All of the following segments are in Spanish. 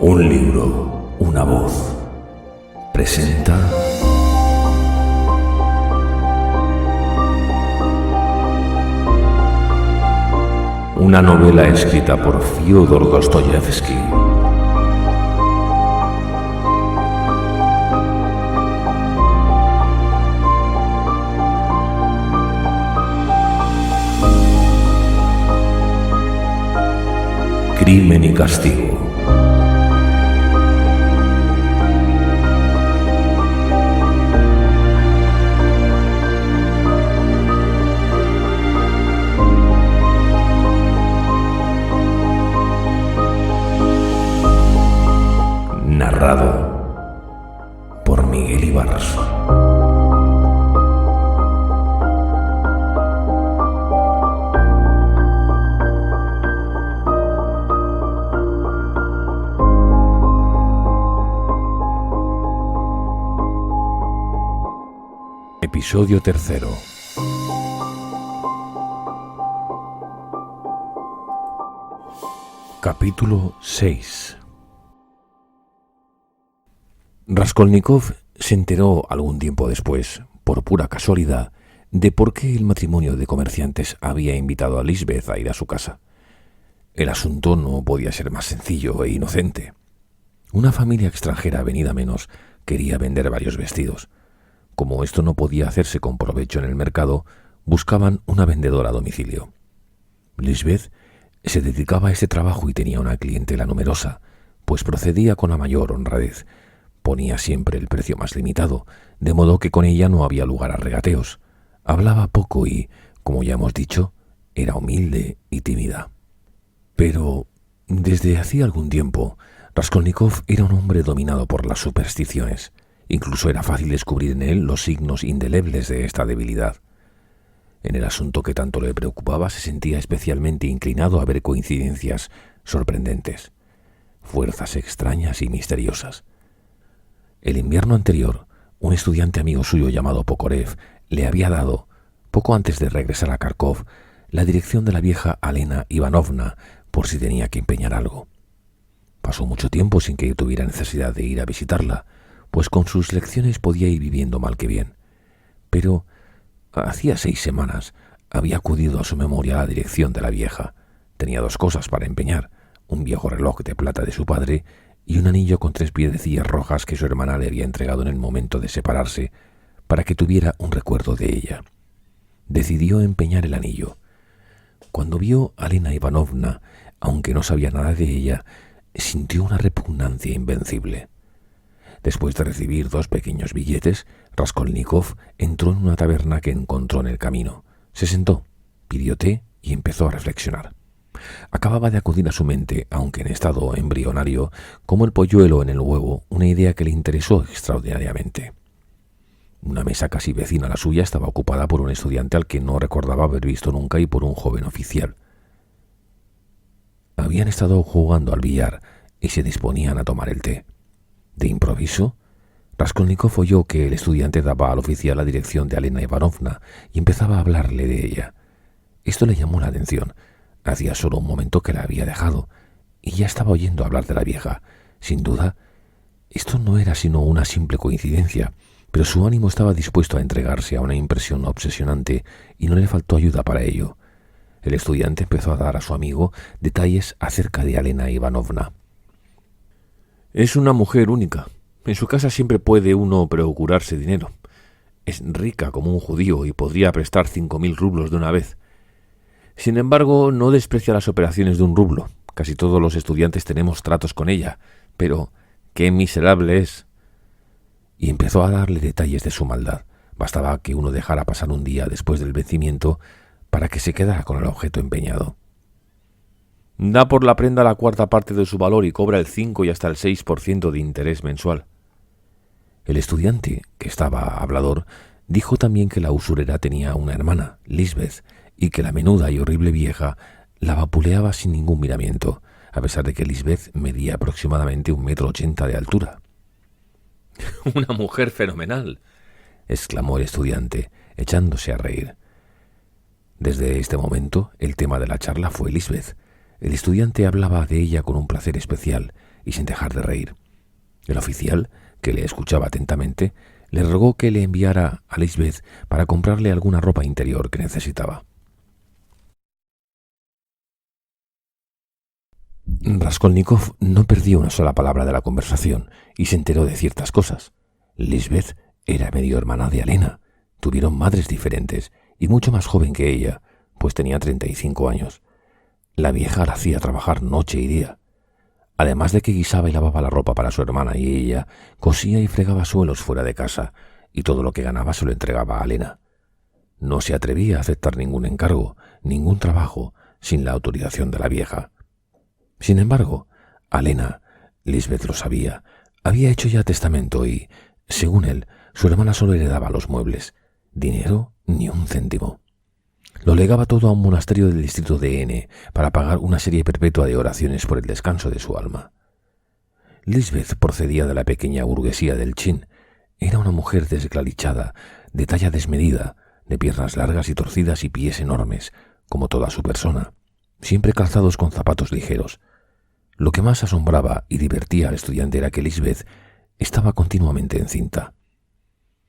Un libro, una voz. Presenta una novela escrita por Fyodor Dostoyevsky. Crimen y castigo. Narrado por Miguel Ibarz. Episodio tercero. Capítulo 6. Raskolnikov se enteró algún tiempo después, por pura casualidad, de por qué el matrimonio de comerciantes había invitado a Lisbeth a ir a su casa. El asunto no podía ser más sencillo e inocente. Una familia extranjera venida menos quería vender varios vestidos. Como esto no podía hacerse con provecho en el mercado, buscaban una vendedora a domicilio. Lisbeth se dedicaba a este trabajo y tenía una clientela numerosa, pues procedía con la mayor honradez. Ponía siempre el precio más limitado, de modo que con ella no había lugar a regateos. Hablaba poco y, como ya hemos dicho, era humilde y tímida. Pero, desde hacía algún tiempo, Raskolnikov era un hombre dominado por las supersticiones. Incluso era fácil descubrir en él los signos indelebles de esta debilidad. En el asunto que tanto le preocupaba se sentía especialmente inclinado a ver coincidencias sorprendentes, fuerzas extrañas y misteriosas. El invierno anterior, un estudiante amigo suyo llamado Pokorev le había dado, poco antes de regresar a Kharkov, la dirección de la vieja Alena Ivanovna por si tenía que empeñar algo. Pasó mucho tiempo sin que tuviera necesidad de ir a visitarla, pues con sus lecciones podía ir viviendo mal que bien. Pero hacía 6 semanas había acudido a su memoria la dirección de la vieja. Tenía 2 cosas para empeñar: un viejo reloj de plata de su padre y un anillo con 3 piedecillas rojas que su hermana le había entregado en el momento de separarse, para que tuviera un recuerdo de ella. Decidió empeñar el anillo. Cuando vio a Alena Ivanovna, aunque no sabía nada de ella, sintió una repugnancia invencible. Después de recibir 2 pequeños billetes, Raskolnikov entró en una taberna que encontró en el camino. Se sentó, pidió té y empezó a reflexionar. Acababa de acudir a su mente, aunque en estado embrionario, como el polluelo en el huevo, una idea que le interesó extraordinariamente. Una mesa casi vecina a la suya estaba ocupada por un estudiante al que no recordaba haber visto nunca y por un joven oficial. Habían estado jugando al billar y se disponían a tomar el té. De improviso, Raskolnikov oyó que el estudiante daba al oficial la dirección de Alena Ivanovna y empezaba a hablarle de ella. Esto le llamó la atención. Hacía solo un momento que la había dejado y ya estaba oyendo hablar de la vieja. Sin duda, esto no era sino una simple coincidencia, pero su ánimo estaba dispuesto a entregarse a una impresión obsesionante y no le faltó ayuda para ello. El estudiante empezó a dar a su amigo detalles acerca de Alena Ivanovna. Es una mujer única. En su casa siempre puede uno procurarse dinero. Es rica como un judío y podría prestar 5.000 rublos de una vez. Sin embargo, no desprecia las operaciones de un rublo. Casi todos los estudiantes tenemos tratos con ella, pero ¡qué miserable es! Y empezó a darle detalles de su maldad. Bastaba que uno dejara pasar un día después del vencimiento para que se quedara con el objeto empeñado. Da por la prenda la 1/4 parte de su valor y cobra el 5 y hasta el 6% de interés mensual. El estudiante, que estaba hablador, dijo también que la usurera tenía una hermana, Lisbeth, y que la menuda y horrible vieja la vapuleaba sin ningún miramiento, a pesar de que Lisbeth medía aproximadamente 1,80 m de altura. «¡Una mujer fenomenal!», exclamó el estudiante, echándose a reír. Desde este momento, el tema de la charla fue Lisbeth. El estudiante hablaba de ella con un placer especial y sin dejar de reír. El oficial, que le escuchaba atentamente, le rogó que le enviara a Lisbeth para comprarle alguna ropa interior que necesitaba. Raskolnikov no perdió una sola palabra de la conversación y se enteró de ciertas cosas. Lisbeth era medio hermana de Alena. Tuvieron madres diferentes y mucho más joven que ella, pues tenía 35 años. La vieja la hacía trabajar noche y día. Además de que guisaba y lavaba la ropa para su hermana, y ella cosía y fregaba suelos fuera de casa, y todo lo que ganaba se lo entregaba a Alena. No se atrevía a aceptar ningún encargo, ningún trabajo, sin la autorización de la vieja. Sin embargo, Alena, Lisbeth lo sabía, había hecho ya testamento y, según él, su hermana solo heredaba los muebles. Dinero, ni un céntimo. Lo legaba todo a un monasterio del distrito de N para pagar una serie perpetua de oraciones por el descanso de su alma. Lisbeth procedía de la pequeña burguesía del Chin. Era una mujer desglalichada, de talla desmedida, de piernas largas y torcidas y pies enormes, como toda su persona, siempre calzados con zapatos ligeros. Lo que más asombraba y divertía al estudiante era que Lisbeth estaba continuamente encinta.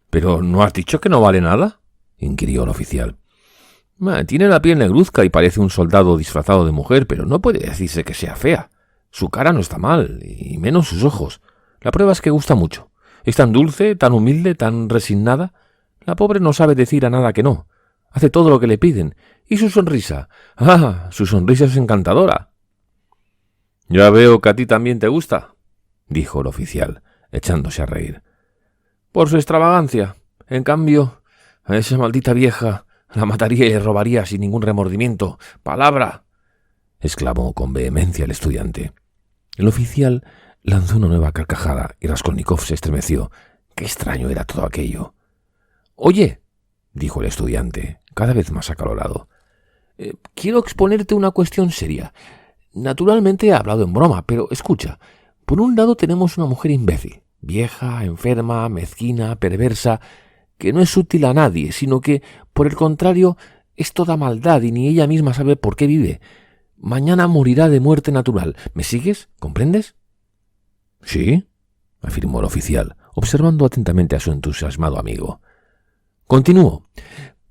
—¿Pero no has dicho que no vale nada? —inquirió el oficial. Tiene la piel negruzca y parece un soldado disfrazado de mujer, pero no puede decirse que sea fea. Su cara no está mal, y menos sus ojos. La prueba es que gusta mucho. Es tan dulce, tan humilde, tan resignada. La pobre no sabe decir a nada que no. Hace todo lo que le piden. Y su sonrisa. ¡Ah! Su sonrisa es encantadora. —Ya veo que a ti también te gusta —dijo el oficial, echándose a reír—. Por su extravagancia. En cambio, a esa maldita vieja la mataría y le robaría sin ningún remordimiento. ¡Palabra! —exclamó con vehemencia el estudiante. El oficial lanzó una nueva carcajada y Raskolnikov se estremeció. Qué extraño era todo aquello. —Oye —dijo el estudiante, cada vez más acalorado—, quiero exponerte una cuestión seria. Naturalmente he hablado en broma, pero escucha. Por un lado tenemos una mujer imbécil, vieja, enferma, mezquina, perversa, que no es útil a nadie, sino que, por el contrario, es toda maldad y ni ella misma sabe por qué vive. Mañana morirá de muerte natural. ¿Me sigues? ¿Comprendes? —Sí —afirmó el oficial, observando atentamente a su entusiasmado amigo. Continúo.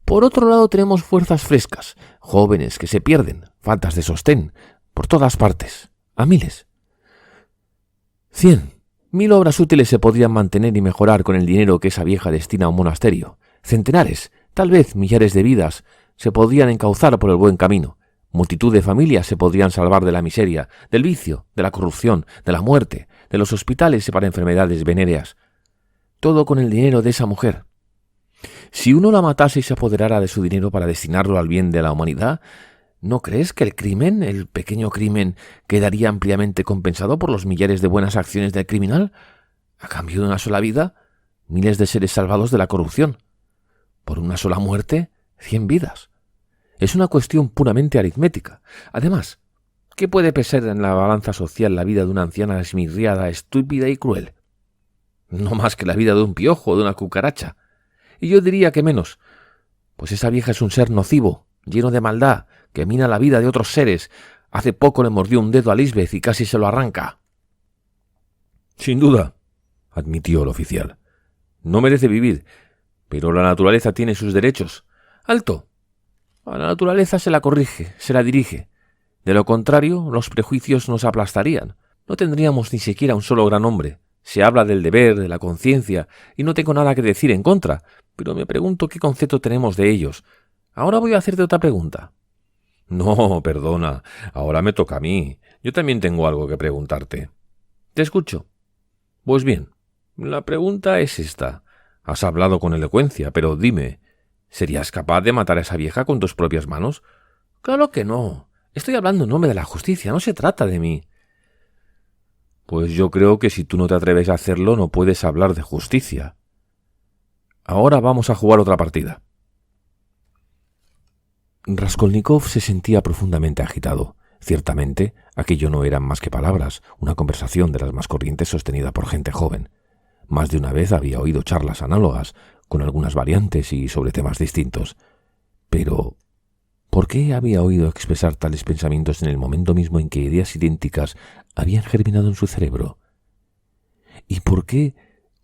Por otro lado tenemos fuerzas frescas, jóvenes que se pierden, faltas de sostén, por todas partes, a miles. 100, 1000 obras útiles se podrían mantener y mejorar con el dinero que esa vieja destina a un monasterio. Centenares, tal vez millares de vidas se podrían encauzar por el buen camino. Multitud de familias se podrían salvar de la miseria, del vicio, de la corrupción, de la muerte, de los hospitales para enfermedades venéreas. Todo con el dinero de esa mujer. Si uno la matase y se apoderara de su dinero para destinarlo al bien de la humanidad, ¿no crees que el crimen, el pequeño crimen, quedaría ampliamente compensado por los millares de buenas acciones del criminal? A cambio de una sola vida, miles de seres salvados de la corrupción. Por una sola muerte, 100 vidas. Es una cuestión puramente aritmética. Además, ¿qué puede pesar en la balanza social la vida de una anciana esmirriada, estúpida y cruel? No más que la vida de un piojo o de una cucaracha. Y yo diría que menos, pues esa vieja es un ser nocivo, lleno de maldad, que mina la vida de otros seres. Hace poco le mordió un dedo a Lisbeth y casi se lo arranca. —Sin duda —admitió el oficial—. No merece vivir, pero la naturaleza tiene sus derechos. ¡Alto! A la naturaleza se la corrige, se la dirige. De lo contrario, los prejuicios nos aplastarían. No tendríamos ni siquiera un solo gran hombre. Se habla del deber, de la conciencia, y no tengo nada que decir en contra, pero me pregunto qué concepto tenemos de ellos. Ahora voy a hacerte otra pregunta. —No, perdona, ahora me toca a mí. Yo también tengo algo que preguntarte. —Te escucho. Pues bien, la pregunta es esta. Has hablado con elocuencia, pero dime, ¿serías capaz de matar a esa vieja con tus propias manos? —Claro que no. Estoy hablando en nombre de la justicia, no se trata de mí. Pues yo creo que si tú no te atreves a hacerlo, no puedes hablar de justicia. Ahora vamos a jugar otra partida. Raskolnikov se sentía profundamente agitado. Ciertamente, aquello no eran más que palabras, una conversación de las más corrientes sostenida por gente joven. Más de una vez había oído charlas análogas, con algunas variantes y sobre temas distintos. Pero ¿Por qué había oído expresar tales pensamientos en el momento mismo en que ideas idénticas habían germinado en su cerebro? ¿Y por qué,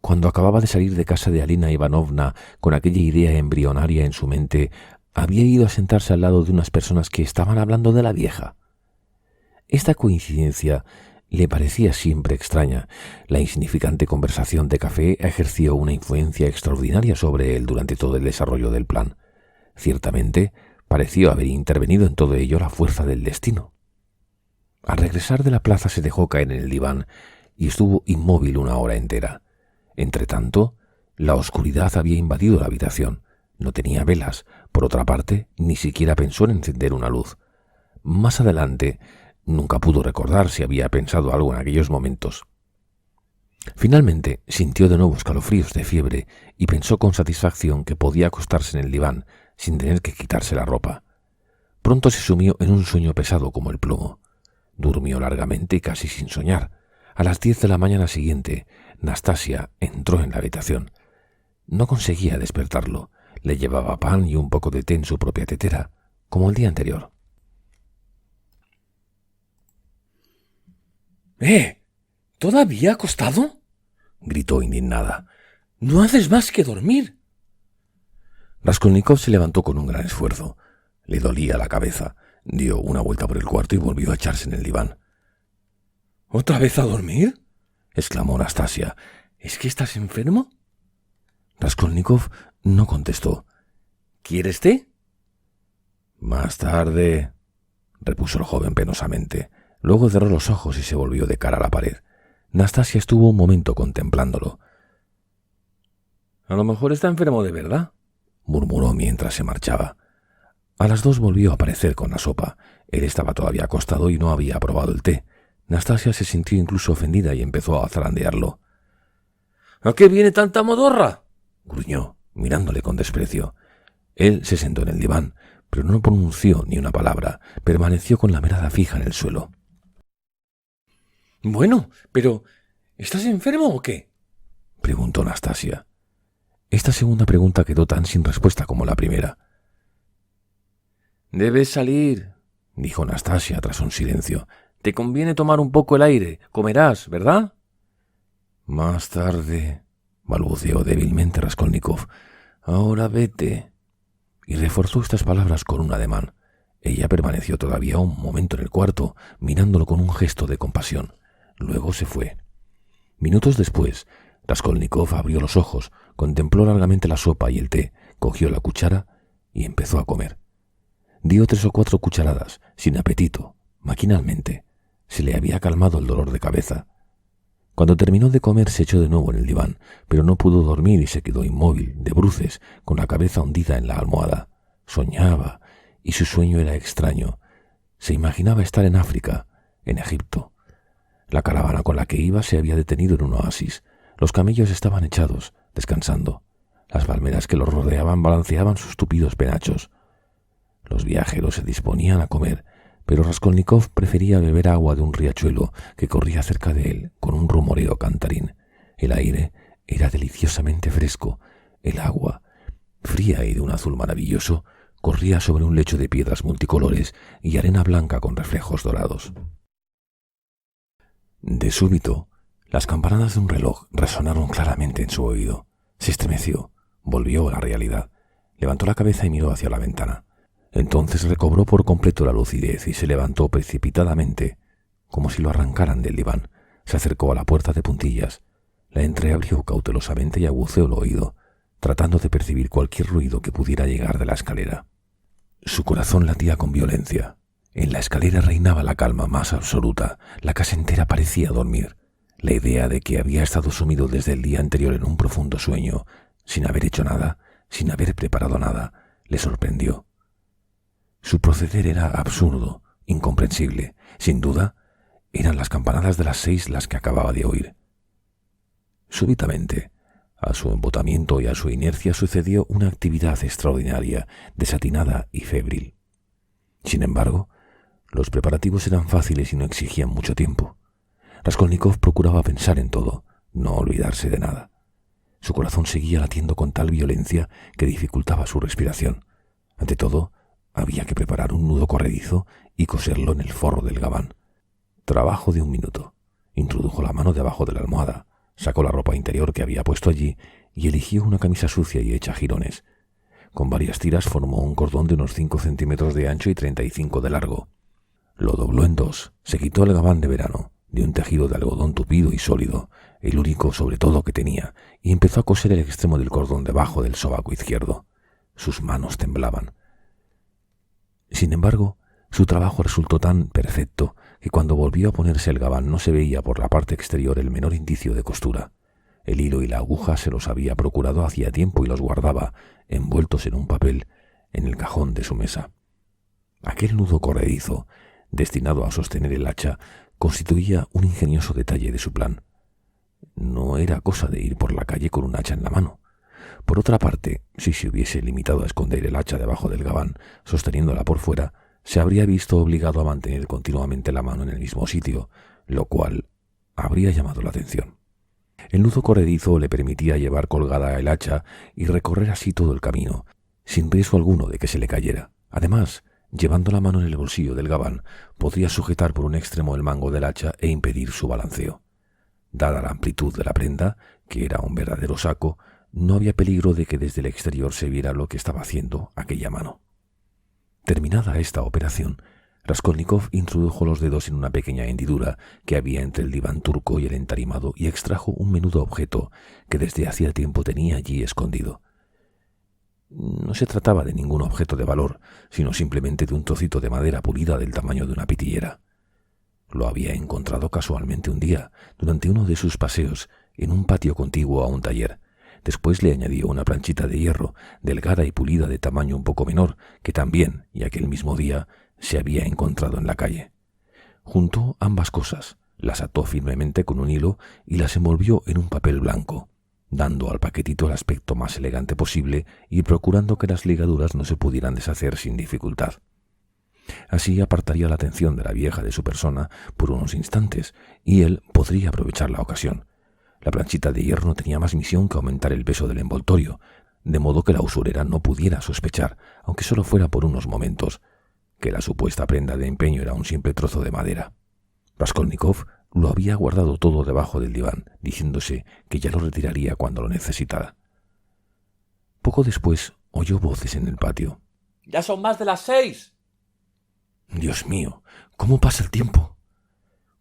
cuando acababa de salir de casa de Alina Ivanovna con aquella idea embrionaria en su mente, había ido a sentarse al lado de unas personas que estaban hablando de la vieja? Esta coincidencia le parecía siempre extraña. La insignificante conversación de café ejerció una influencia extraordinaria sobre él durante todo el desarrollo del plan. Ciertamente, pareció haber intervenido en todo ello la fuerza del destino. Al regresar de la plaza se dejó caer en el diván y estuvo inmóvil una hora entera. Entretanto, la oscuridad había invadido la habitación. No tenía velas. Por otra parte, ni siquiera pensó en encender una luz. Más adelante, nunca pudo recordar si había pensado algo en aquellos momentos. Finalmente, sintió de nuevo escalofríos de fiebre y pensó con satisfacción que podía acostarse en el diván sin tener que quitarse la ropa. Pronto se sumió en un sueño pesado como el plomo. Durmió largamente y casi sin soñar. A las 10 de la mañana siguiente, Nastasia entró en la habitación. No conseguía despertarlo. Le llevaba pan y un poco de té en su propia tetera, como el día anterior. ¿Todavía acostado?, gritó indignada. No haces más que dormir. Raskolnikov se levantó con un gran esfuerzo. Le dolía la cabeza. Dio una vuelta por el cuarto y volvió a echarse en el diván. ¿Otra vez a dormir?, exclamó Nastasia. ¿Es que estás enfermo? Raskolnikov no contestó. ¿Quieres té? Más tarde, repuso el joven penosamente. Luego cerró los ojos y se volvió de cara a la pared. Nastasia estuvo un momento contemplándolo. A lo mejor está enfermo de verdad, murmuró mientras se marchaba. A las 2 volvió a aparecer con la sopa. Él estaba todavía acostado y no había probado el té. Nastasia se sintió incluso ofendida y empezó a zarandearlo. ¿A qué viene tanta modorra?, gruñó, mirándole con desprecio. Él se sentó en el diván, pero no pronunció ni una palabra. Permaneció con la mirada fija en el suelo. Bueno, pero ¿estás enfermo o qué?, preguntó Nastasia. Esta segunda pregunta quedó tan sin respuesta como la primera. Debes salir, dijo Nastasia tras un silencio. Te conviene tomar un poco el aire. Comerás, ¿verdad? Más tarde, balbuceó débilmente Raskolnikov. Ahora vete. Y reforzó estas palabras con un ademán. Ella permaneció todavía un momento en el cuarto, mirándolo con un gesto de compasión. Luego se fue. Minutos después, Raskolnikov abrió los ojos, contempló largamente la sopa y el té, cogió la cuchara y empezó a comer. Dio 3 o 4 cucharadas, sin apetito, maquinalmente. Se le había calmado el dolor de cabeza. Cuando terminó de comer se echó de nuevo en el diván, pero no pudo dormir y se quedó inmóvil, de bruces, con la cabeza hundida en la almohada. Soñaba, y su sueño era extraño. Se imaginaba estar en África, en Egipto. La caravana con la que iba se había detenido en un oasis. Los camellos estaban echados, descansando. Las palmeras que los rodeaban balanceaban sus tupidos penachos. Los viajeros se disponían a comer, pero Raskolnikov prefería beber agua de un riachuelo que corría cerca de él con un rumoreo cantarín. El aire era deliciosamente fresco. El agua, fría y de un azul maravilloso, corría sobre un lecho de piedras multicolores y arena blanca con reflejos dorados. De súbito, las campanadas de un reloj resonaron claramente en su oído. Se estremeció, volvió a la realidad, levantó la cabeza y miró hacia la ventana. Entonces recobró por completo la lucidez y se levantó precipitadamente, como si lo arrancaran del diván. Se acercó a la puerta de puntillas, la entreabrió cautelosamente y aguceó el oído, tratando de percibir cualquier ruido que pudiera llegar de la escalera. Su corazón latía con violencia. En la escalera reinaba la calma más absoluta. La casa entera parecía dormir. La idea de que había estado sumido desde el día anterior en un profundo sueño, sin haber hecho nada, sin haber preparado nada, le sorprendió. Su proceder era absurdo, incomprensible. Sin duda, eran las campanadas de las 6 las que acababa de oír. Súbitamente, a su embotamiento y a su inercia sucedió una actividad extraordinaria, desatinada y febril. Sin embargo, los preparativos eran fáciles y no exigían mucho tiempo. Raskolnikov procuraba pensar en todo, no olvidarse de nada. Su corazón seguía latiendo con tal violencia que dificultaba su respiración. Ante todo, había que preparar un nudo corredizo y coserlo en el forro del gabán. Trabajo de 1 minuto. Introdujo la mano debajo de la almohada, sacó la ropa interior que había puesto allí y eligió una camisa sucia y hecha jirones. Con varias tiras formó un cordón de unos 5 centímetros de ancho y 35 de largo. Lo dobló en 2, se quitó el gabán de verano, de un tejido de algodón tupido y sólido, el único sobre todo que tenía, y empezó a coser el extremo del cordón debajo del sobaco izquierdo. Sus manos temblaban. Sin embargo, su trabajo resultó tan perfecto que cuando volvió a ponerse el gabán no se veía por la parte exterior el menor indicio de costura. El hilo y la aguja se los había procurado hacía tiempo y los guardaba, envueltos en un papel, en el cajón de su mesa. Aquel nudo corredizo, destinado a sostener el hacha, constituía un ingenioso detalle de su plan. No era cosa de ir por la calle con un hacha en la mano. Por otra parte, si se hubiese limitado a esconder el hacha debajo del gabán, sosteniéndola por fuera, se habría visto obligado a mantener continuamente la mano en el mismo sitio, lo cual habría llamado la atención. El nudo corredizo le permitía llevar colgada el hacha y recorrer así todo el camino, sin riesgo alguno de que se le cayera. Además, llevando la mano en el bolsillo del gabán, podría sujetar por un extremo el mango del hacha e impedir su balanceo. Dada la amplitud de la prenda, que era un verdadero saco, no había peligro de que desde el exterior se viera lo que estaba haciendo aquella mano. Terminada esta operación, Raskolnikov introdujo los dedos en una pequeña hendidura que había entre el diván turco y el entarimado y extrajo un menudo objeto que desde hacía tiempo tenía allí escondido. No se trataba de ningún objeto de valor, sino simplemente de un trocito de madera pulida del tamaño de una pitillera. Lo había encontrado casualmente un día, durante uno de sus paseos, en un patio contiguo a un taller. Después le añadió una planchita de hierro, delgada y pulida de tamaño un poco menor, que también, y aquel mismo día, se había encontrado en la calle. Juntó ambas cosas, las ató firmemente con un hilo y las envolvió en un papel blanco, dando al paquetito el aspecto más elegante posible y procurando que las ligaduras no se pudieran deshacer sin dificultad. Así apartaría la atención de la vieja de su persona por unos instantes y él podría aprovechar la ocasión. La planchita de hierro no tenía más misión que aumentar el peso del envoltorio, de modo que la usurera no pudiera sospechar, aunque solo fuera por unos momentos, que la supuesta prenda de empeño era un simple trozo de madera. Raskolnikov lo había guardado todo debajo del diván, diciéndose que ya lo retiraría cuando lo necesitara. Poco después oyó voces en el patio. ¡Ya son más de las 6! Dios mío, ¿cómo pasa el tiempo?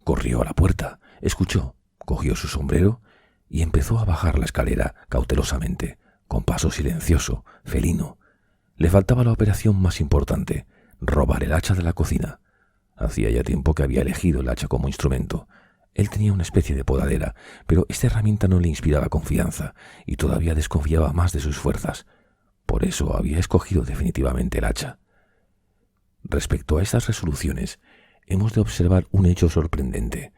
Corrió a la puerta, escuchó, cogió su sombrero y empezó a bajar la escalera cautelosamente, con paso silencioso, felino. Le faltaba la operación más importante, robar el hacha de la cocina. Hacía ya tiempo que había elegido el hacha como instrumento. Él tenía una especie de podadera, pero esta herramienta no le inspiraba confianza y todavía desconfiaba más de sus fuerzas. Por eso había escogido definitivamente el hacha. Respecto a estas resoluciones, hemos de observar un hecho sorprendente.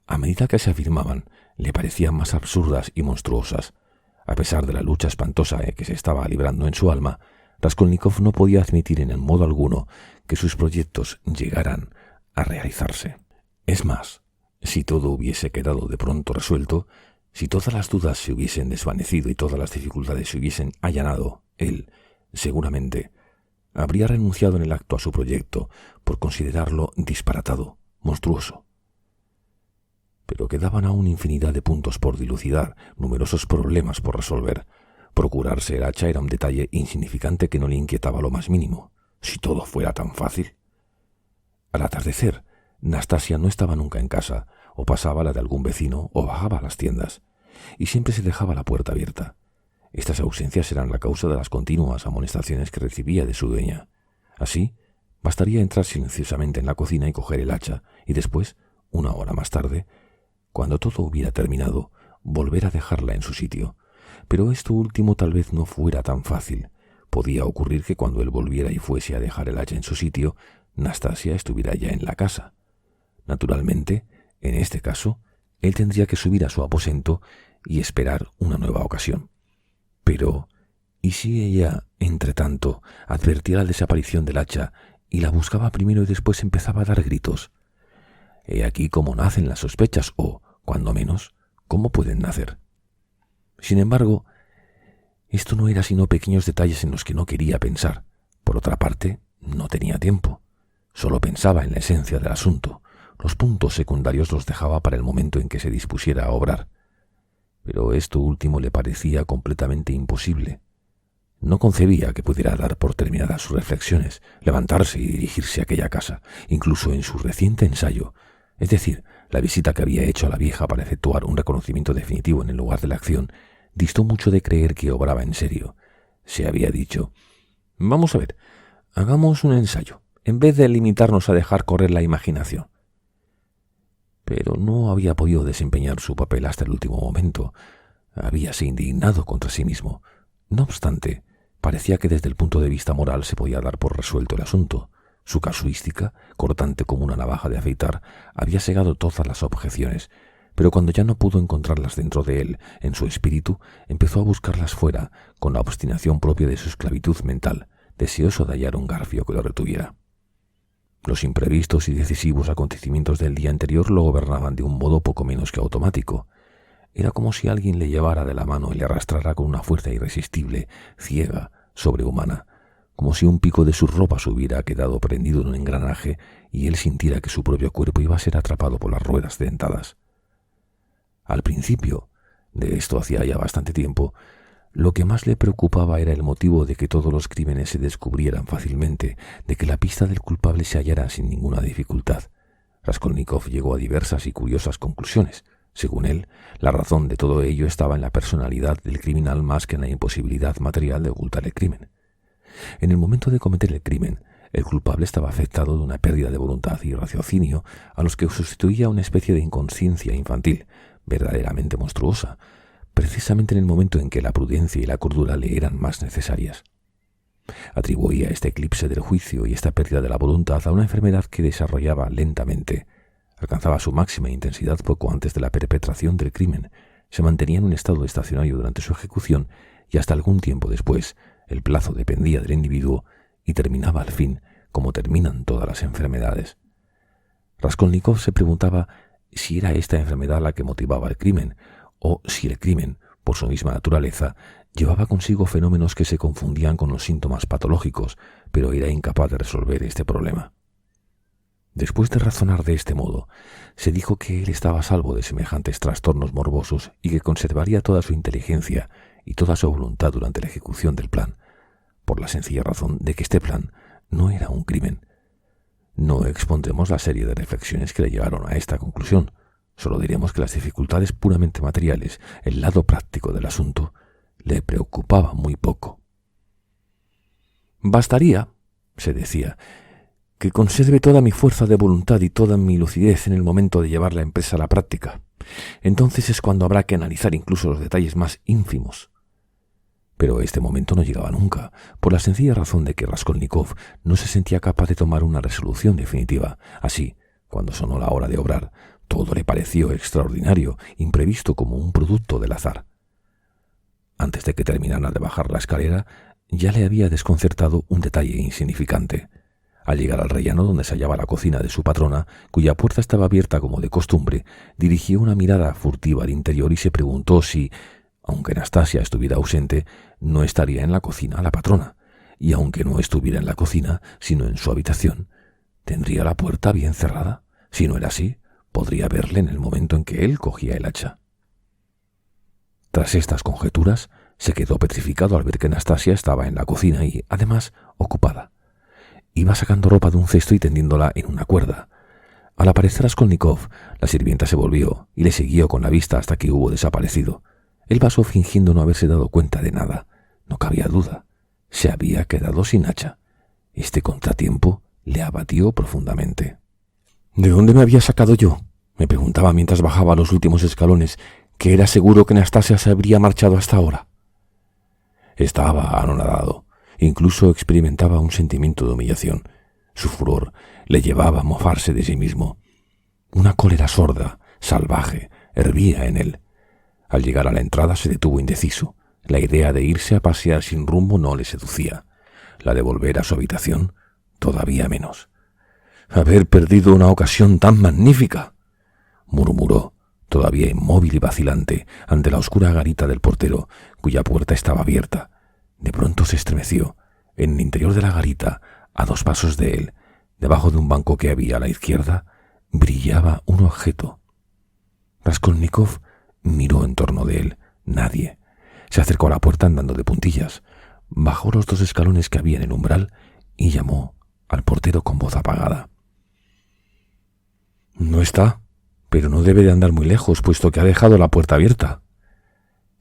A medida que se afirmaban, le parecían más absurdas y monstruosas. A pesar de la lucha espantosa que se estaba librando en su alma, Raskolnikov no podía admitir en modo alguno que sus proyectos llegaran a realizarse. Es más, si todo hubiese quedado de pronto resuelto, si todas las dudas se hubiesen desvanecido y todas las dificultades se hubiesen allanado, él, seguramente, habría renunciado en el acto a su proyecto por considerarlo disparatado, monstruoso. Pero quedaban aún infinidad de puntos por dilucidar, numerosos problemas por resolver. Procurarse el hacha era un detalle insignificante que no le inquietaba lo más mínimo, si todo fuera tan fácil. Al atardecer, Nastasia no estaba nunca en casa, o pasaba la de algún vecino, o bajaba a las tiendas, y siempre se dejaba la puerta abierta. Estas ausencias eran la causa de las continuas amonestaciones que recibía de su dueña. Así, bastaría entrar silenciosamente en la cocina y coger el hacha, y después, una hora más tarde, cuando todo hubiera terminado, volver a dejarla en su sitio. Pero esto último tal vez no fuera tan fácil. Podía ocurrir que cuando él volviera y fuese a dejar el hacha en su sitio, Nastasia estuviera ya en la casa. Naturalmente, en este caso, él tendría que subir a su aposento y esperar una nueva ocasión. Pero, ¿y si ella, entre tanto, advertía la desaparición del hacha y la buscaba primero y después empezaba a dar gritos? He aquí cómo nacen las sospechas o, cuando menos, cómo pueden nacer. Sin embargo, esto no era sino pequeños detalles en los que no quería pensar. Por otra parte, No tenía tiempo. Solo pensaba en la esencia del asunto. Los puntos secundarios los dejaba para el momento en que se dispusiera a obrar. Pero esto último le parecía completamente imposible. No concebía que pudiera dar por terminadas sus reflexiones, levantarse y dirigirse a aquella casa, incluso en su reciente ensayo, es decir, la visita que había hecho a la vieja para efectuar un reconocimiento definitivo en el lugar de la acción, distó mucho de creer que obraba en serio. Se había dicho: «Vamos a ver, hagamos un ensayo, en vez de limitarnos a dejar correr la imaginación». Pero no había podido desempeñar su papel hasta el último momento. Habíase indignado contra sí mismo. No obstante, parecía que desde el punto de vista moral se podía dar por resuelto el asunto. Su casuística, cortante como una navaja de afeitar, había segado todas las objeciones, pero cuando ya no pudo encontrarlas dentro de él, en su espíritu, empezó a buscarlas fuera, con la obstinación propia de su esclavitud mental, deseoso de hallar un garfio que lo retuviera. Los imprevistos y decisivos acontecimientos del día anterior lo gobernaban de un modo poco menos que automático. Era como si alguien le llevara de la mano y le arrastrara con una fuerza irresistible, ciega, sobrehumana, como si un pico de sus ropas hubiera quedado prendido en un engranaje y él sintiera que su propio cuerpo iba a ser atrapado por las ruedas dentadas. Al principio, de esto hacía ya bastante tiempo, lo que más le preocupaba era el motivo de que todos los crímenes se descubrieran fácilmente, de que la pista del culpable se hallara sin ninguna dificultad. Raskolnikov llegó a diversas y curiosas conclusiones. Según él, la razón de todo ello estaba en la personalidad del criminal más que en la imposibilidad material de ocultar el crimen. En el momento de cometer el crimen, el culpable estaba afectado de una pérdida de voluntad y raciocinio a los que sustituía una especie de inconsciencia infantil, verdaderamente monstruosa, precisamente en el momento en que la prudencia y la cordura le eran más necesarias. Atribuía este eclipse del juicio y esta pérdida de la voluntad a una enfermedad que desarrollaba lentamente. Alcanzaba su máxima intensidad poco antes de la perpetración del crimen, se mantenía en un estado estacionario durante su ejecución y hasta algún tiempo después. El plazo dependía del individuo y terminaba al fin, como terminan todas las enfermedades. Raskolnikov se preguntaba si era esta enfermedad la que motivaba el crimen, o si el crimen, por su misma naturaleza, llevaba consigo fenómenos que se confundían con los síntomas patológicos, pero era incapaz de resolver este problema. Después de razonar de este modo, se dijo que él estaba a salvo de semejantes trastornos morbosos y que conservaría toda su inteligencia y toda su voluntad durante la ejecución del plan, por la sencilla razón de que este plan no era un crimen. No expondremos la serie de reflexiones que le llevaron a esta conclusión. Solo diremos que las dificultades puramente materiales, el lado práctico del asunto, le preocupaba muy poco. «Bastaría», se decía, «que conserve toda mi fuerza de voluntad y toda mi lucidez en el momento de llevar la empresa a la práctica. Entonces es cuando habrá que analizar incluso los detalles más ínfimos». Pero este momento no llegaba nunca, por la sencilla razón de que Raskolnikov no se sentía capaz de tomar una resolución definitiva. Así, cuando sonó la hora de obrar, todo le pareció extraordinario, imprevisto como un producto del azar. Antes de que terminara de bajar la escalera, ya le había desconcertado un detalle insignificante. Al llegar al rellano donde se hallaba la cocina de su patrona, cuya puerta estaba abierta como de costumbre, dirigió una mirada furtiva al interior y se preguntó si, aunque Anastasia estuviera ausente, no estaría en la cocina la patrona, y aunque no estuviera en la cocina, sino en su habitación, ¿tendría la puerta bien cerrada? Si no era así, podría verle en el momento en que él cogía el hacha. Tras estas conjeturas, se quedó petrificado al ver que Anastasia estaba en la cocina y, además, ocupada. Iba sacando ropa de un cesto y tendiéndola en una cuerda. Al aparecer Raskolnikov, la sirvienta se volvió y le siguió con la vista hasta que hubo desaparecido. Él pasó fingiendo no haberse dado cuenta de nada. No cabía duda. Se había quedado sin hacha. Este contratiempo le abatió profundamente. ¿De dónde me había sacado yo?, me preguntaba mientras bajaba los últimos escalones, que era seguro que Anastasia se habría marchado hasta ahora. Estaba anonadado. Incluso experimentaba un sentimiento de humillación. Su furor le llevaba a mofarse de sí mismo. Una cólera sorda, salvaje, hervía en él. Al llegar a la entrada se detuvo indeciso. La idea de irse a pasear sin rumbo no le seducía. La de volver a su habitación, todavía menos. «Haber perdido una ocasión tan magnífica», murmuró, todavía inmóvil y vacilante, ante la oscura garita del portero, cuya puerta estaba abierta. De pronto se estremeció. En el interior de la garita, A 2 pasos de él, debajo de un banco que había a la izquierda, brillaba un objeto. Raskolnikov miró en torno de él. Nadie. Se acercó a la puerta andando de puntillas, bajó los 2 escalones que había en el umbral y llamó al portero con voz apagada. «No está, pero no debe de andar muy lejos, puesto que ha dejado la puerta abierta».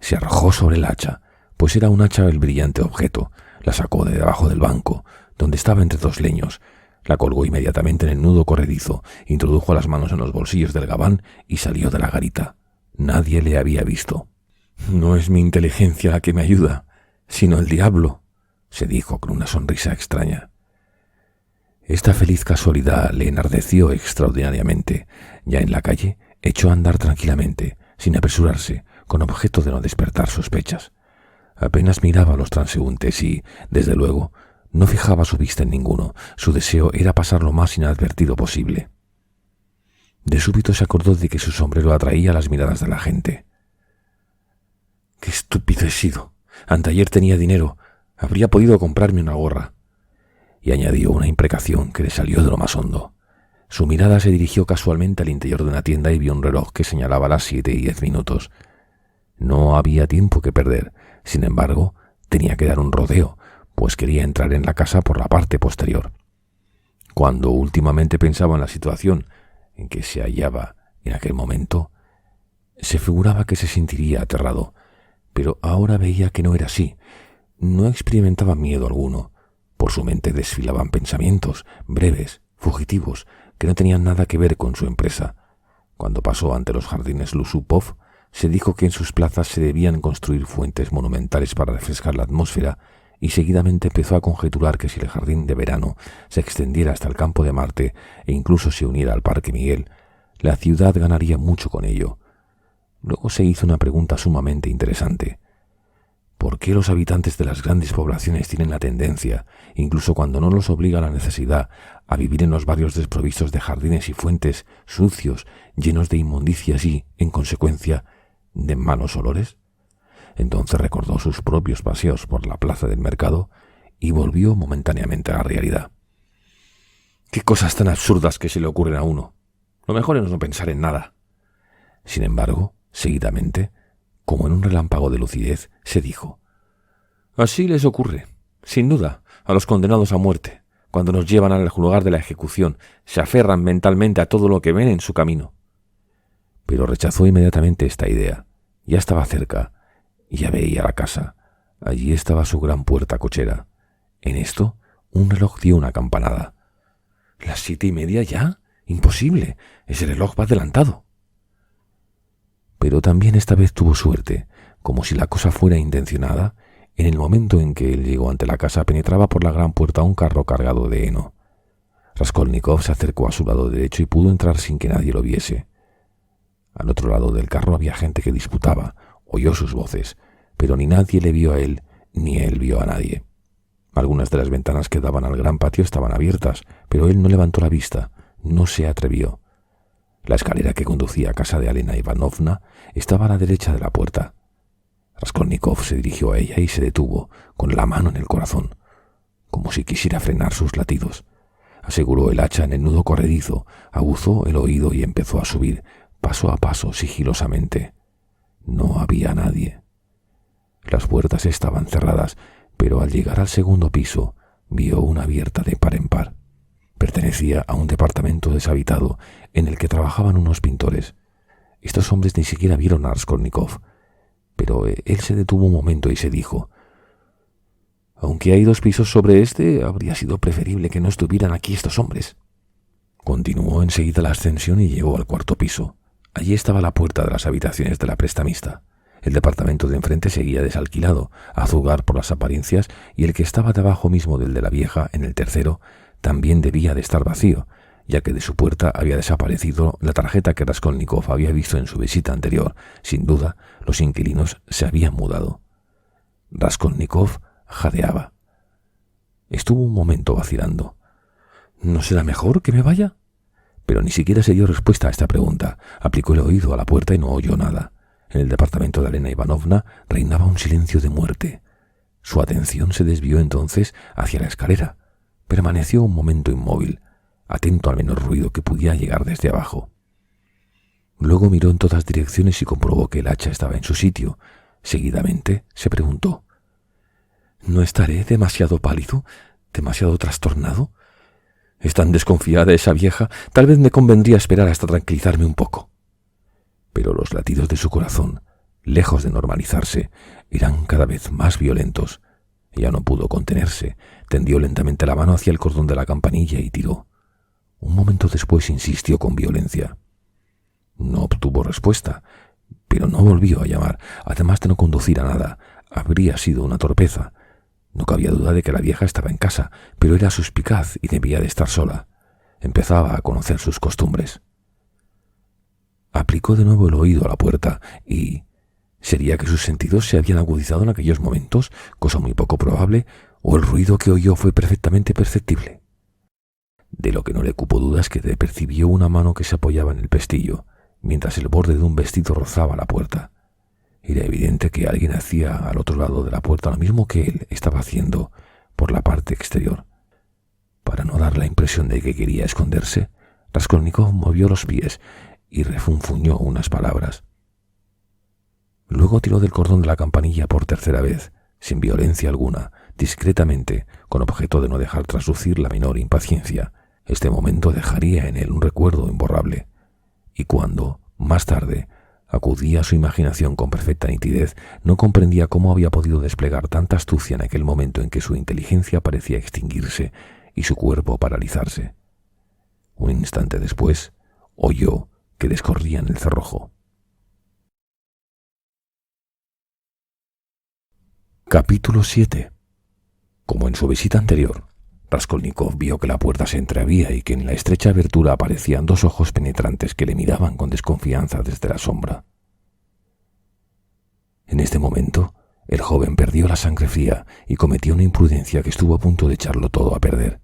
Se arrojó sobre el hacha, pues era un hacha el brillante objeto. La sacó de debajo del banco, donde estaba entre 2 leños. La colgó inmediatamente en el nudo corredizo, introdujo las manos en los bolsillos del gabán y salió de la garita. Nadie le había visto. «No es mi inteligencia la que me ayuda, sino el diablo», se dijo con una sonrisa extraña. Esta feliz casualidad le enardeció extraordinariamente. Ya en la calle, echó a andar tranquilamente, sin apresurarse, con objeto de no despertar sospechas. Apenas miraba a los transeúntes y, desde luego, no fijaba su vista en ninguno. Su deseo era pasar lo más inadvertido posible. De súbito se acordó de que su sombrero atraía las miradas de la gente. «Qué estúpido he sido. Anteayer tenía dinero. Habría podido comprarme una gorra». Y añadió una imprecación que le salió de lo más hondo. Su mirada se dirigió casualmente al interior de una tienda y vio un reloj que señalaba las 7:10. No había tiempo que perder. Sin embargo, tenía que dar un rodeo, pues quería entrar en la casa por la parte posterior. Cuando últimamente pensaba en la situación en que se hallaba en aquel momento, se figuraba que se sentiría aterrado, pero ahora veía que no era así. No experimentaba miedo alguno. Por su mente desfilaban pensamientos breves, fugitivos, que no tenían nada que ver con su empresa. Cuando pasó ante los jardines Lusupov, se dijo que en sus plazas se debían construir fuentes monumentales para refrescar la atmósfera, y seguidamente empezó a conjeturar que si el jardín de verano se extendiera hasta el campo de Marte e incluso se uniera al Parque Miguel, la ciudad ganaría mucho con ello. Luego se hizo una pregunta sumamente interesante. ¿Por qué los habitantes de las grandes poblaciones tienen la tendencia, incluso cuando no los obliga la necesidad, a vivir en los barrios desprovistos de jardines y fuentes, sucios, llenos de inmundicias y, en consecuencia, de malos olores? Entonces recordó sus propios paseos por la plaza del mercado y volvió momentáneamente a la realidad. «Qué cosas tan absurdas que se le ocurren a uno. Lo mejor es no pensar en nada». Sin embargo, seguidamente, como en un relámpago de lucidez, se dijo: «Así les ocurre, sin duda, a los condenados a muerte. Cuando nos llevan al lugar de la ejecución, se aferran mentalmente a todo lo que ven en su camino». Pero rechazó inmediatamente esta idea. Ya estaba cerca. Ya veía la casa. Allí estaba su gran puerta cochera. En esto, un reloj dio una campanada. «¿Las 7:30 ya? Imposible. Ese reloj va adelantado». Pero también esta vez tuvo suerte. Como si la cosa fuera intencionada, en el momento en que él llegó ante la casa penetraba por la gran puerta un carro cargado de heno. Raskolnikov se acercó a su lado derecho y pudo entrar sin que nadie lo viese. Al otro lado del carro había gente que disputaba. Oyó sus voces, pero ni nadie le vio a él, ni él vio a nadie. Algunas de las ventanas que daban al gran patio estaban abiertas, pero él no levantó la vista, no se atrevió. La escalera que conducía a casa de Elena Ivanovna estaba a la derecha de la puerta. Raskolnikov se dirigió a ella y se detuvo, con la mano en el corazón, como si quisiera frenar sus latidos. Aseguró el hacha en el nudo corredizo, aguzó el oído y empezó a subir, paso a paso, sigilosamente. No había nadie. Las puertas estaban cerradas, pero al llegar al segundo piso, vio una abierta de par en par. Pertenecía a un departamento deshabitado en el que trabajaban unos pintores. Estos hombres ni siquiera vieron a Raskolnikov, pero él se detuvo un momento y se dijo: «Aunque hay 2 pisos sobre este, habría sido preferible que no estuvieran aquí estos hombres». Continuó enseguida la ascensión y llegó al 4º piso. Allí estaba la puerta de las habitaciones de la prestamista. El departamento de enfrente seguía desalquilado, a juzgar por las apariencias, y el que estaba debajo mismo del de la vieja, en el tercero, también debía de estar vacío, ya que de su puerta había desaparecido la tarjeta que Raskolnikov había visto en su visita anterior. Sin duda, los inquilinos se habían mudado. Raskolnikov jadeaba. Estuvo un momento vacilando. «¿No será mejor que me vaya?». Pero ni siquiera se dio respuesta a esta pregunta. Aplicó el oído a la puerta y no oyó nada. En el departamento de Elena Ivanovna reinaba un silencio de muerte. Su atención se desvió entonces hacia la escalera. Permaneció un momento inmóvil, atento al menor ruido que pudiera llegar desde abajo. Luego miró en todas direcciones y comprobó que el hacha estaba en su sitio. Seguidamente se preguntó: ¿no estaré demasiado pálido, demasiado trastornado? ¿Es tan desconfiada esa vieja? Tal vez me convendría esperar hasta tranquilizarme un poco. Pero los latidos de su corazón, lejos de normalizarse, eran cada vez más violentos. Ella no pudo contenerse, tendió lentamente la mano hacia el cordón de la campanilla y tiró. Un momento después insistió con violencia. No obtuvo respuesta, pero no volvió a llamar. Además de no conducir a nada, habría sido una torpeza. No cabía duda de que la vieja estaba en casa, pero era suspicaz y debía de estar sola. Empezaba a conocer sus costumbres. Aplicó de nuevo el oído a la puerta y... ¿sería que sus sentidos se habían agudizado en aquellos momentos, cosa muy poco probable, o el ruido que oyó fue perfectamente perceptible? De lo que no le cupo duda es que percibió una mano que se apoyaba en el pestillo, mientras el borde de un vestido rozaba la puerta. Era evidente que alguien hacía al otro lado de la puerta lo mismo que él estaba haciendo por la parte exterior. Para no dar la impresión de que quería esconderse, Raskolnikov movió los pies y refunfuñó unas palabras. Luego tiró del cordón de la campanilla por tercera vez, sin violencia alguna, discretamente, con objeto de no dejar traslucir la menor impaciencia. Este momento dejaría en él un recuerdo imborrable. Y cuando, más tarde, acudía a su imaginación con perfecta nitidez, no comprendía cómo había podido desplegar tanta astucia en aquel momento en que su inteligencia parecía extinguirse y su cuerpo paralizarse. Un instante después, oyó que descorrían el cerrojo. Capítulo 7. Como en su visita anterior, Raskolnikov vio que la puerta se entreabría y que en la estrecha abertura aparecían dos ojos penetrantes que le miraban con desconfianza desde la sombra. En este momento, el joven perdió la sangre fría y cometió una imprudencia que estuvo a punto de echarlo todo a perder.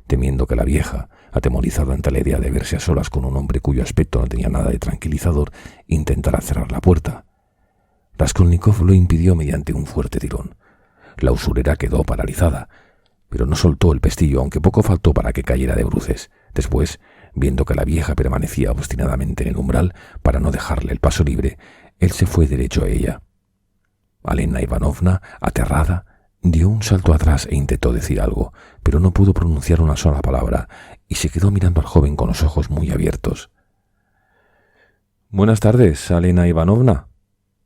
Temiendo que la vieja, atemorizada ante la idea de verse a solas con un hombre cuyo aspecto no tenía nada de tranquilizador, intentara cerrar la puerta. Raskolnikov lo impidió mediante un fuerte tirón. La usurera quedó paralizada, pero no soltó el pestillo, aunque poco faltó para que cayera de bruces. Después, viendo que la vieja permanecía obstinadamente en el umbral para no dejarle el paso libre, él se fue derecho a ella. Alena Ivanovna, aterrada, dio un salto atrás e intentó decir algo, pero no pudo pronunciar una sola palabra y se quedó mirando al joven con los ojos muy abiertos. «Buenas tardes, Alena Ivanovna»,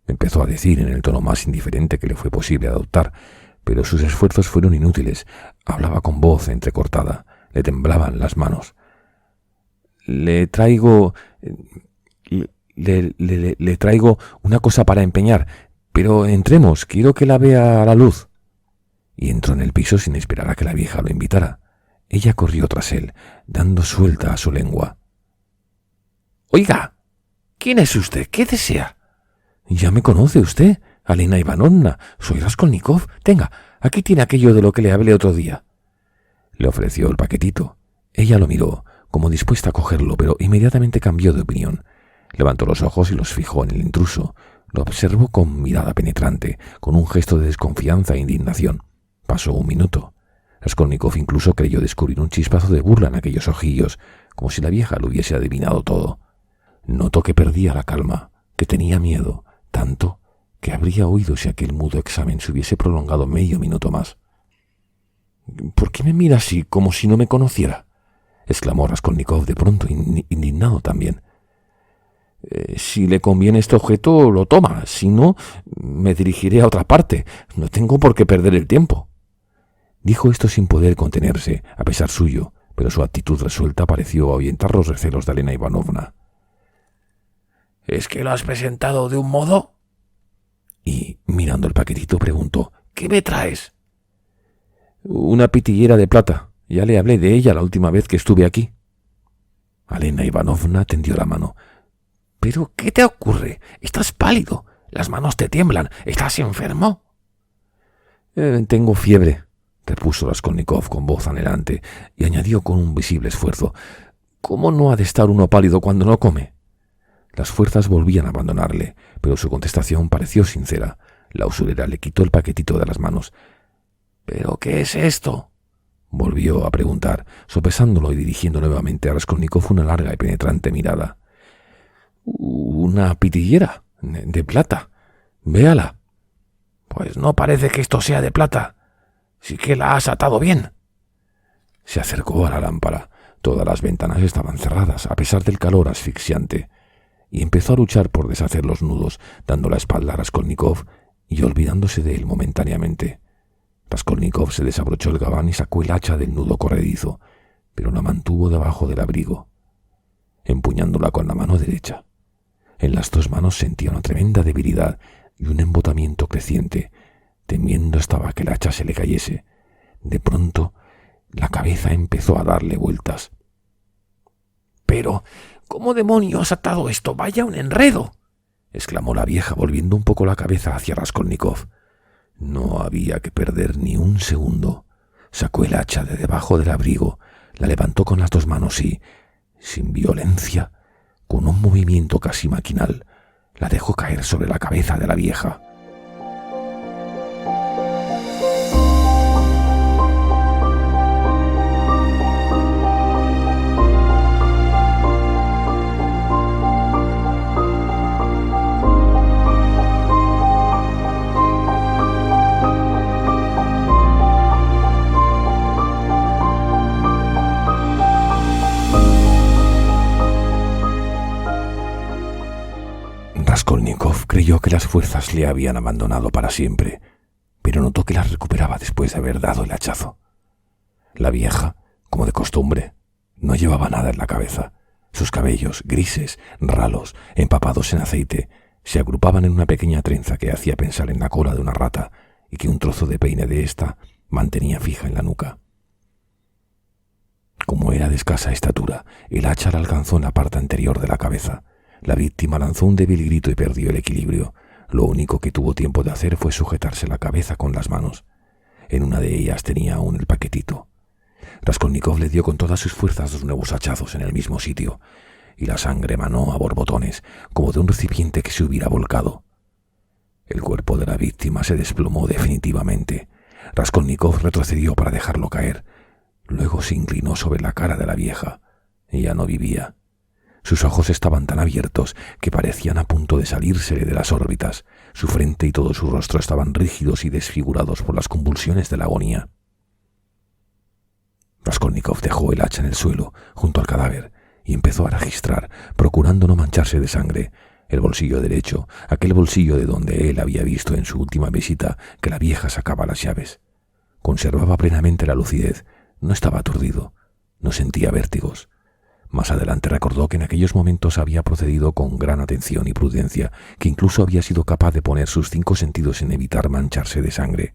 empezó a decir en el tono más indiferente que le fue posible adoptar, pero sus esfuerzos fueron inútiles. Hablaba con voz entrecortada, le temblaban las manos. «Le traigo una cosa para empeñar, pero entremos, quiero que la vea a la luz». Y entró en el piso sin esperar a que la vieja lo invitara. Ella corrió tras él, dando suelta a su lengua. «Oiga, ¿quién es usted? ¿Qué desea?» «Ya me conoce usted, Alena Ivanovna. Soy Raskolnikov. Tenga, aquí tiene aquello de lo que le hablé otro día». Le ofreció el paquetito. Ella lo miró, como dispuesta a cogerlo, pero inmediatamente cambió de opinión. Levantó los ojos y los fijó en el intruso. Lo observó con mirada penetrante, con un gesto de desconfianza e indignación. Pasó un minuto. Raskolnikov incluso creyó descubrir un chispazo de burla en aquellos ojillos, como si la vieja lo hubiese adivinado todo. Notó que perdía la calma, que tenía miedo, tanto que habría oído si aquel mudo examen se hubiese prolongado medio minuto más. «¿Por qué me mira así, como si no me conociera?», exclamó Raskolnikov de pronto, indignado también. «Si le conviene este objeto, lo toma. Si no, me dirigiré a otra parte. No tengo por qué perder el tiempo». Dijo esto sin poder contenerse, a pesar suyo, pero su actitud resuelta pareció ahuyentar los recelos de Alena Ivanovna. «¿Es que lo has presentado de un modo?», y, mirando el paquetito, preguntó: «¿Qué me traes?». «Una pitillera de plata. Ya le hablé de ella la última vez que estuve aquí». Alena Ivanovna tendió la mano. «¿Pero qué te ocurre? Estás pálido. Las manos te tiemblan. ¿Estás enfermo?». «Tengo fiebre», repuso Raskolnikov con voz anhelante, y añadió con un visible esfuerzo: «¿Cómo no ha de estar uno pálido cuando no come?». Las fuerzas volvían a abandonarle, pero su contestación pareció sincera. La usurera le quitó el paquetito de las manos. «¿Pero qué es esto?», Volvió a preguntar, sopesándolo y dirigiendo nuevamente a Raskolnikov una larga y penetrante mirada. «¿Una pitillera de plata? Véala». «Pues no parece que esto sea de plata. Sí que la has atado bien». Se acercó a la lámpara. Todas las ventanas estaban cerradas, a pesar del calor asfixiante, y empezó a luchar por deshacer los nudos, dando la espalda a Raskolnikov y olvidándose de él momentáneamente. Raskolnikov se desabrochó el gabán y sacó el hacha del nudo corredizo, pero la mantuvo debajo del abrigo, empuñándola con la mano derecha. En las dos manos sentía una tremenda debilidad y un embotamiento creciente. Temiendo estaba que el hacha se le cayese. De pronto, la cabeza empezó a darle vueltas. «Pero, ¿cómo demonios has atado esto? ¡Vaya un enredo!», exclamó la vieja, volviendo un poco la cabeza hacia Raskolnikov. No había que perder ni un segundo. Sacó el hacha de debajo del abrigo, la levantó con las dos manos y, sin violencia, con un movimiento casi maquinal, la dejó caer sobre la cabeza de la vieja. Raskolnikov creyó que las fuerzas le habían abandonado para siempre, pero notó que las recuperaba después de haber dado el hachazo. La vieja, como de costumbre, no llevaba nada en la cabeza. Sus cabellos, grises, ralos, empapados en aceite, se agrupaban en una pequeña trenza que hacía pensar en la cola de una rata y que un trozo de peine de ésta mantenía fija en la nuca. Como era de escasa estatura, el hacha la alcanzó en la parte anterior de la cabeza. La víctima lanzó un débil grito y perdió el equilibrio. Lo único que tuvo tiempo de hacer fue sujetarse la cabeza con las manos. En una de ellas tenía aún el paquetito. Raskolnikov le dio con todas sus fuerzas 2 nuevos hachazos en el mismo sitio, y la sangre manó a borbotones, como de un recipiente que se hubiera volcado. El cuerpo de la víctima se desplomó definitivamente. Raskolnikov retrocedió para dejarlo caer. Luego se inclinó sobre la cara de la vieja. Ella no vivía. Sus ojos estaban tan abiertos que parecían a punto de salírsele de las órbitas. Su frente y todo su rostro estaban rígidos y desfigurados por las convulsiones de la agonía. Raskolnikov dejó el hacha en el suelo, junto al cadáver, y empezó a registrar, procurando no mancharse de sangre, el bolsillo derecho, aquel bolsillo de donde él había visto en su última visita que la vieja sacaba las llaves. Conservaba plenamente la lucidez, no estaba aturdido, no sentía vértigos. Más adelante recordó que en aquellos momentos había procedido con gran atención y prudencia, que incluso había sido capaz de poner sus 5 sentidos en evitar mancharse de sangre.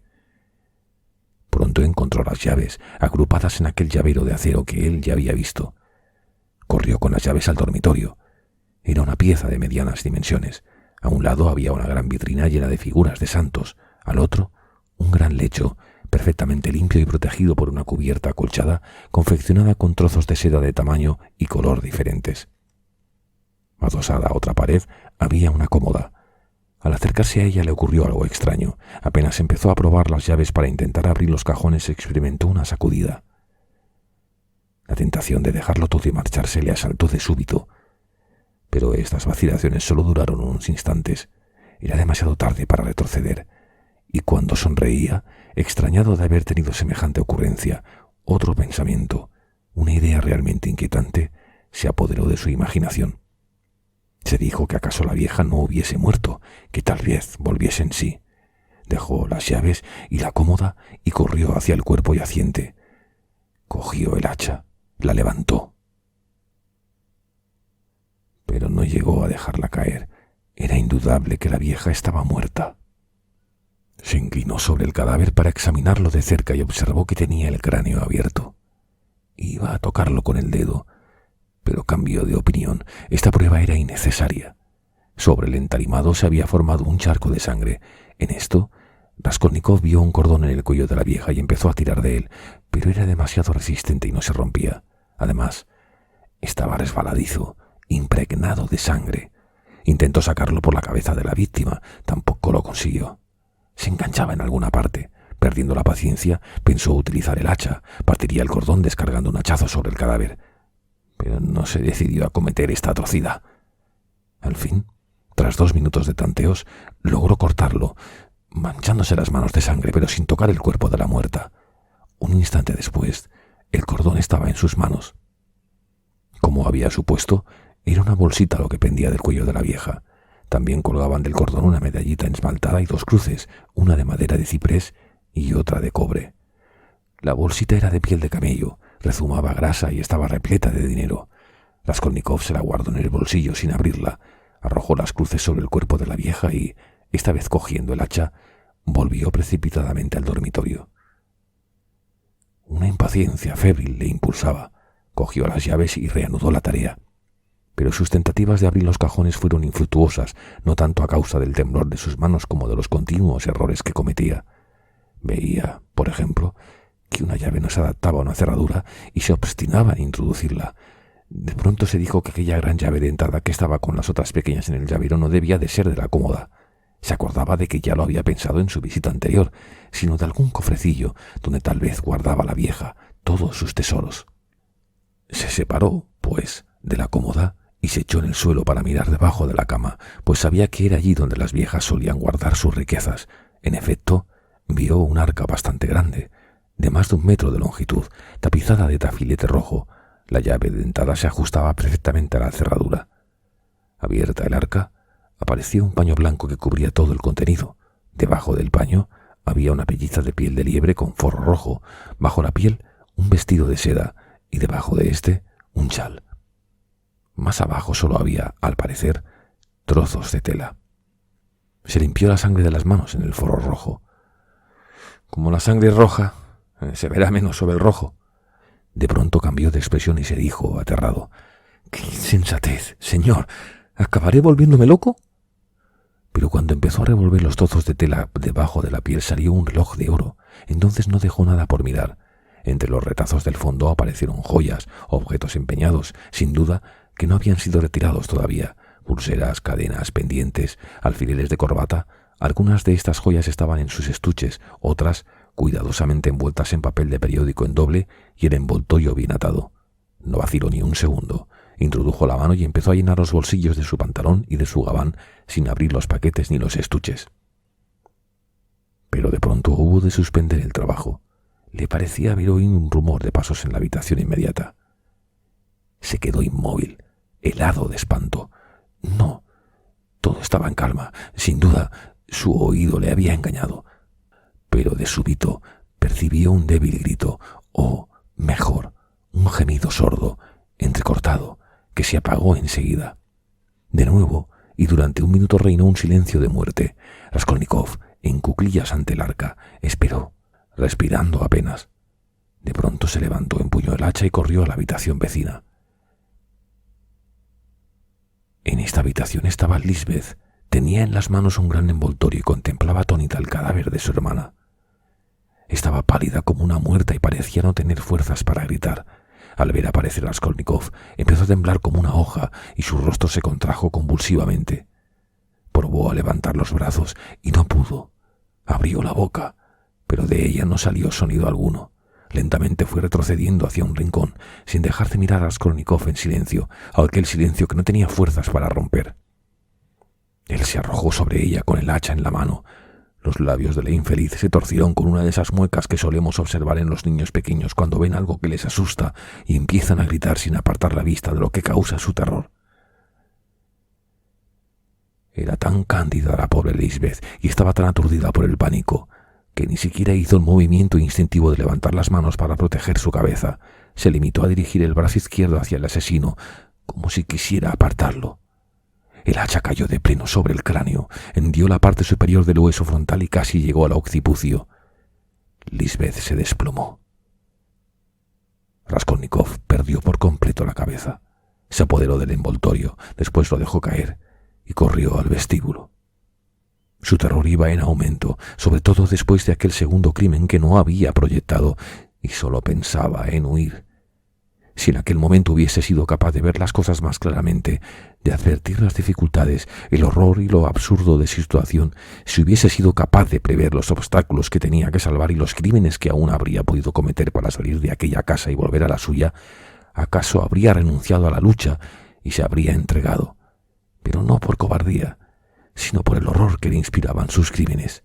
Pronto encontró las llaves, agrupadas en aquel llavero de acero que él ya había visto. Corrió con las llaves al dormitorio. Era una pieza de medianas dimensiones. A un lado había una gran vitrina llena de figuras de santos, al otro un gran lecho, perfectamente limpio y protegido por una cubierta acolchada confeccionada con trozos de seda de tamaño y color diferentes. Adosada a otra pared había una cómoda. Al acercarse a ella le ocurrió algo extraño. Apenas empezó a probar las llaves para intentar abrir los cajones, experimentó una sacudida. La tentación de dejarlo todo y marcharse le asaltó de súbito. Pero estas vacilaciones solo duraron unos instantes. Era demasiado tarde para retroceder. Y cuando sonreía, extrañado de haber tenido semejante ocurrencia, otro pensamiento, una idea realmente inquietante, se apoderó de su imaginación. Se dijo que acaso la vieja no hubiese muerto, que tal vez volviese en sí. Dejó las llaves y la cómoda y corrió hacia el cuerpo yaciente. Cogió el hacha, la levantó. Pero no llegó a dejarla caer. Era indudable que la vieja estaba muerta. Se inclinó sobre el cadáver para examinarlo de cerca y observó que tenía el cráneo abierto. Iba a tocarlo con el dedo, pero cambió de opinión. Esta prueba era innecesaria. Sobre el entarimado se había formado un charco de sangre. En esto, Raskolnikov vio un cordón en el cuello de la vieja y empezó a tirar de él, pero era demasiado resistente y no se rompía. Además, estaba resbaladizo, impregnado de sangre. Intentó sacarlo por la cabeza de la víctima, tampoco lo consiguió. Se enganchaba en alguna parte, Perdiendo la paciencia, pensó utilizar el hacha. Partiría el cordón descargando un hachazo sobre el cadáver. Pero no se decidió a cometer esta atrocidad. Al fin, tras 2 minutos de tanteos, logró cortarlo, manchándose las manos de sangre, pero sin tocar el cuerpo de la muerta. Un instante después, el cordón estaba en sus manos. Como había supuesto, era una bolsita lo que pendía del cuello de la vieja. También colgaban del cordón una medallita esmaltada y 2 cruces, una de madera de ciprés y otra de cobre. La bolsita era de piel de camello, rezumaba grasa y estaba repleta de dinero. Raskolnikov se la guardó en el bolsillo sin abrirla, arrojó las cruces sobre el cuerpo de la vieja y, esta vez cogiendo el hacha, volvió precipitadamente al dormitorio. Una impaciencia febril le impulsaba. Cogió las llaves y reanudó la tarea. Pero sus tentativas de abrir los cajones fueron infructuosas, no tanto a causa del temblor de sus manos como de los continuos errores que cometía. Veía, por ejemplo, que una llave no se adaptaba a una cerradura y se obstinaba en introducirla. De pronto se dijo que aquella gran llave de entrada que estaba con las otras pequeñas en el llavero no debía de ser de la cómoda. Se acordaba de que ya lo había pensado en su visita anterior, sino de algún cofrecillo donde tal vez guardaba la vieja todos sus tesoros. Se separó, pues, de la cómoda y se echó en el suelo para mirar debajo de la cama, pues sabía que era allí donde las viejas solían guardar sus riquezas. En efecto, vio un arca bastante grande, de más de 1 metro de longitud, tapizada de tafilete rojo. La llave dentada se ajustaba perfectamente a la cerradura. Abierta el arca, apareció un paño blanco que cubría todo el contenido. Debajo del paño había una pelliza de piel de liebre con forro rojo, bajo la piel un vestido de seda y debajo de este un chal. Más abajo solo había, al parecer, trozos de tela. Se limpió la sangre de las manos en el forro rojo. Como la sangre es roja, se verá menos sobre el rojo. De pronto cambió de expresión y se dijo, aterrado: ¡Qué insensatez, señor! ¿Acabaré volviéndome loco? Pero cuando empezó a revolver los trozos de tela debajo de la piel salió un reloj de oro. Entonces no dejó nada por mirar. Entre los retazos del fondo aparecieron joyas, objetos empeñados, sin duda que no habían sido retirados todavía: pulseras, cadenas, pendientes, alfileres de corbata. Algunas de estas joyas estaban en sus estuches, otras cuidadosamente envueltas en papel de periódico en doble y el envoltorio bien atado. No vaciló ni un segundo. Introdujo la mano y empezó a llenar los bolsillos de su pantalón y de su gabán sin abrir los paquetes ni los estuches. Pero de pronto hubo de suspender el trabajo. Le parecía haber oído un rumor de pasos en la habitación inmediata. Se quedó inmóvil, helado de espanto. No, todo estaba en calma. Sin duda, su oído le había engañado. Pero de súbito percibió un débil grito, o, mejor, un gemido sordo, entrecortado, que se apagó enseguida. De nuevo, y durante 1 minuto reinó un silencio de muerte. Raskolnikov, en cuclillas ante el arca, esperó, respirando apenas. De pronto se levantó, empuñó el hacha y corrió a la habitación vecina. En esta habitación estaba Lisbeth. Tenía en las manos un gran envoltorio y contemplaba atónita el cadáver de su hermana. Estaba pálida como una muerta y parecía no tener fuerzas para gritar. Al ver aparecer a Raskolnikov, empezó a temblar como una hoja y su rostro se contrajo convulsivamente. Probó a levantar los brazos y no pudo. Abrió la boca, pero de ella no salió sonido alguno. Lentamente fue retrocediendo hacia un rincón, sin dejar de mirar a Raskolnikov en silencio, aquel silencio que no tenía fuerzas para romper. Él se arrojó sobre ella con el hacha en la mano. Los labios de la infeliz se torcieron con una de esas muecas que solemos observar en los niños pequeños cuando ven algo que les asusta y empiezan a gritar sin apartar la vista de lo que causa su terror. Era tan cándida la pobre Lisbeth y estaba tan aturdida por el pánico que ni siquiera hizo el movimiento instintivo de levantar las manos para proteger su cabeza. Se limitó a dirigir el brazo izquierdo hacia el asesino, como si quisiera apartarlo. El hacha cayó de pleno sobre el cráneo, hendió la parte superior del hueso frontal y casi llegó al occipucio. Lisbeth se desplomó. Raskolnikov perdió por completo la cabeza. Se apoderó del envoltorio, después lo dejó caer y corrió al vestíbulo. Su terror iba en aumento, sobre todo después de aquel segundo crimen que no había proyectado y solo pensaba en huir. Si en aquel momento hubiese sido capaz de ver las cosas más claramente, de advertir las dificultades, el horror y lo absurdo de su situación, si hubiese sido capaz de prever los obstáculos que tenía que salvar y los crímenes que aún habría podido cometer para salir de aquella casa y volver a la suya, ¿acaso habría renunciado a la lucha y se habría entregado? Pero no por cobardía, sino por el horror que le inspiraban sus crímenes.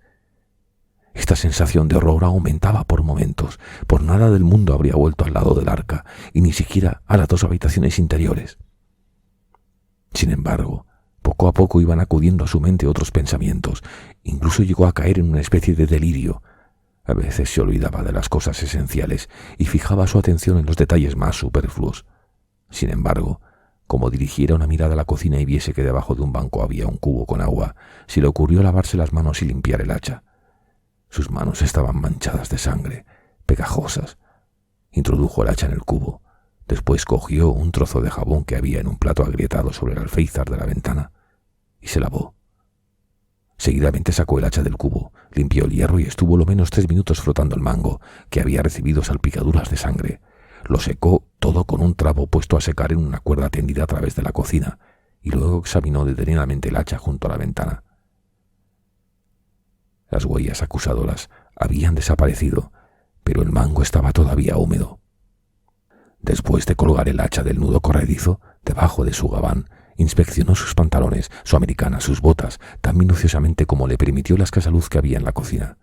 Esta sensación de horror aumentaba por momentos. Por nada del mundo habría vuelto al lado del arca, y ni siquiera a las 2 habitaciones interiores. Sin embargo, poco a poco iban acudiendo a su mente otros pensamientos. Incluso llegó a caer en una especie de delirio. A veces se olvidaba de las cosas esenciales y fijaba su atención en los detalles más superfluos. Sin embargo, como dirigiera una mirada a la cocina y viese que debajo de un banco había un cubo con agua, se le ocurrió lavarse las manos y limpiar el hacha. Sus manos estaban manchadas de sangre, pegajosas. Introdujo el hacha en el cubo. Después cogió un trozo de jabón que había en un plato agrietado sobre el alféizar de la ventana y se lavó. Seguidamente sacó el hacha del cubo, limpió el hierro y estuvo lo menos 3 minutos frotando el mango, que había recibido salpicaduras de sangre. Lo secó todo con un trapo puesto a secar en una cuerda tendida a través de la cocina y luego examinó detenidamente el hacha junto a la ventana. Las huellas acusadoras habían desaparecido, pero el mango estaba todavía húmedo. Después de colgar el hacha del nudo corredizo, debajo de su gabán, inspeccionó sus pantalones, su americana, sus botas, tan minuciosamente como le permitió la escasa luz que había en la cocina.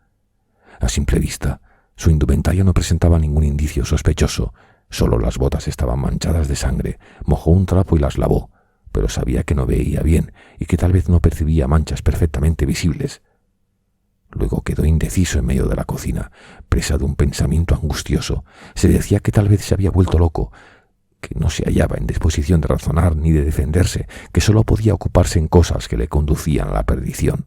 A simple vista, su indumentaria no presentaba ningún indicio sospechoso, solo las botas estaban manchadas de sangre. Mojó un trapo y las lavó, pero sabía que no veía bien y que tal vez no percibía manchas perfectamente visibles. Luego quedó indeciso en medio de la cocina, presa de un pensamiento angustioso. Se decía que tal vez se había vuelto loco, que no se hallaba en disposición de razonar ni de defenderse, que solo podía ocuparse en cosas que le conducían a la perdición.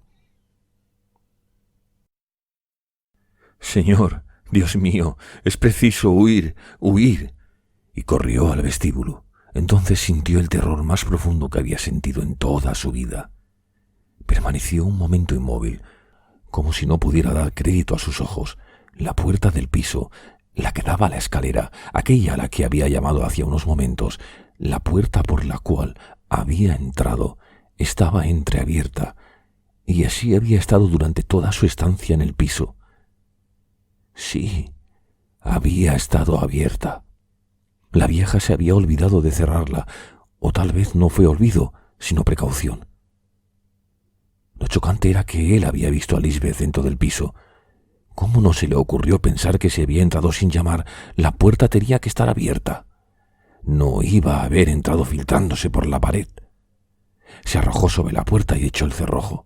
«Señor, Dios mío, es preciso huir, huir», y corrió al vestíbulo. Entonces sintió el terror más profundo que había sentido en toda su vida. Permaneció un momento inmóvil, como si no pudiera dar crédito a sus ojos. La puerta del piso, la que daba a la escalera, aquella a la que había llamado hacía unos momentos, la puerta por la cual había entrado, estaba entreabierta, y así había estado durante toda su estancia en el piso. Sí, había estado abierta. La vieja se había olvidado de cerrarla, o tal vez no fue olvido, sino precaución. Lo chocante era que él había visto a Lisbeth dentro del piso. ¿Cómo no se le ocurrió pensar que si había entrado sin llamar, la puerta tenía que estar abierta? No iba a haber entrado filtrándose por la pared. Se arrojó sobre la puerta y echó el cerrojo.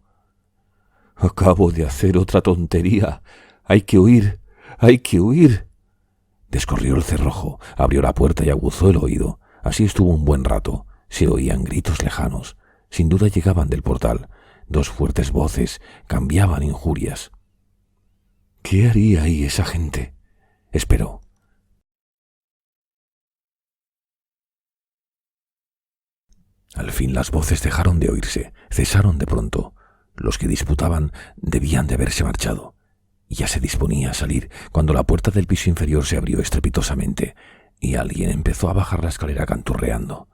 «Acabo de hacer otra tontería. Hay que huir, hay que huir». Descorrió el cerrojo, abrió la puerta y aguzó el oído. Así estuvo un buen rato. Se oían gritos lejanos. Sin duda llegaban del portal. 2 fuertes voces cambiaban injurias. ¿Qué haría ahí esa gente? Esperó. Al fin las voces dejaron de oírse, cesaron de pronto. Los que disputaban debían de haberse marchado. Ya se disponía a salir cuando la puerta del piso inferior se abrió estrepitosamente y alguien empezó a bajar la escalera canturreando.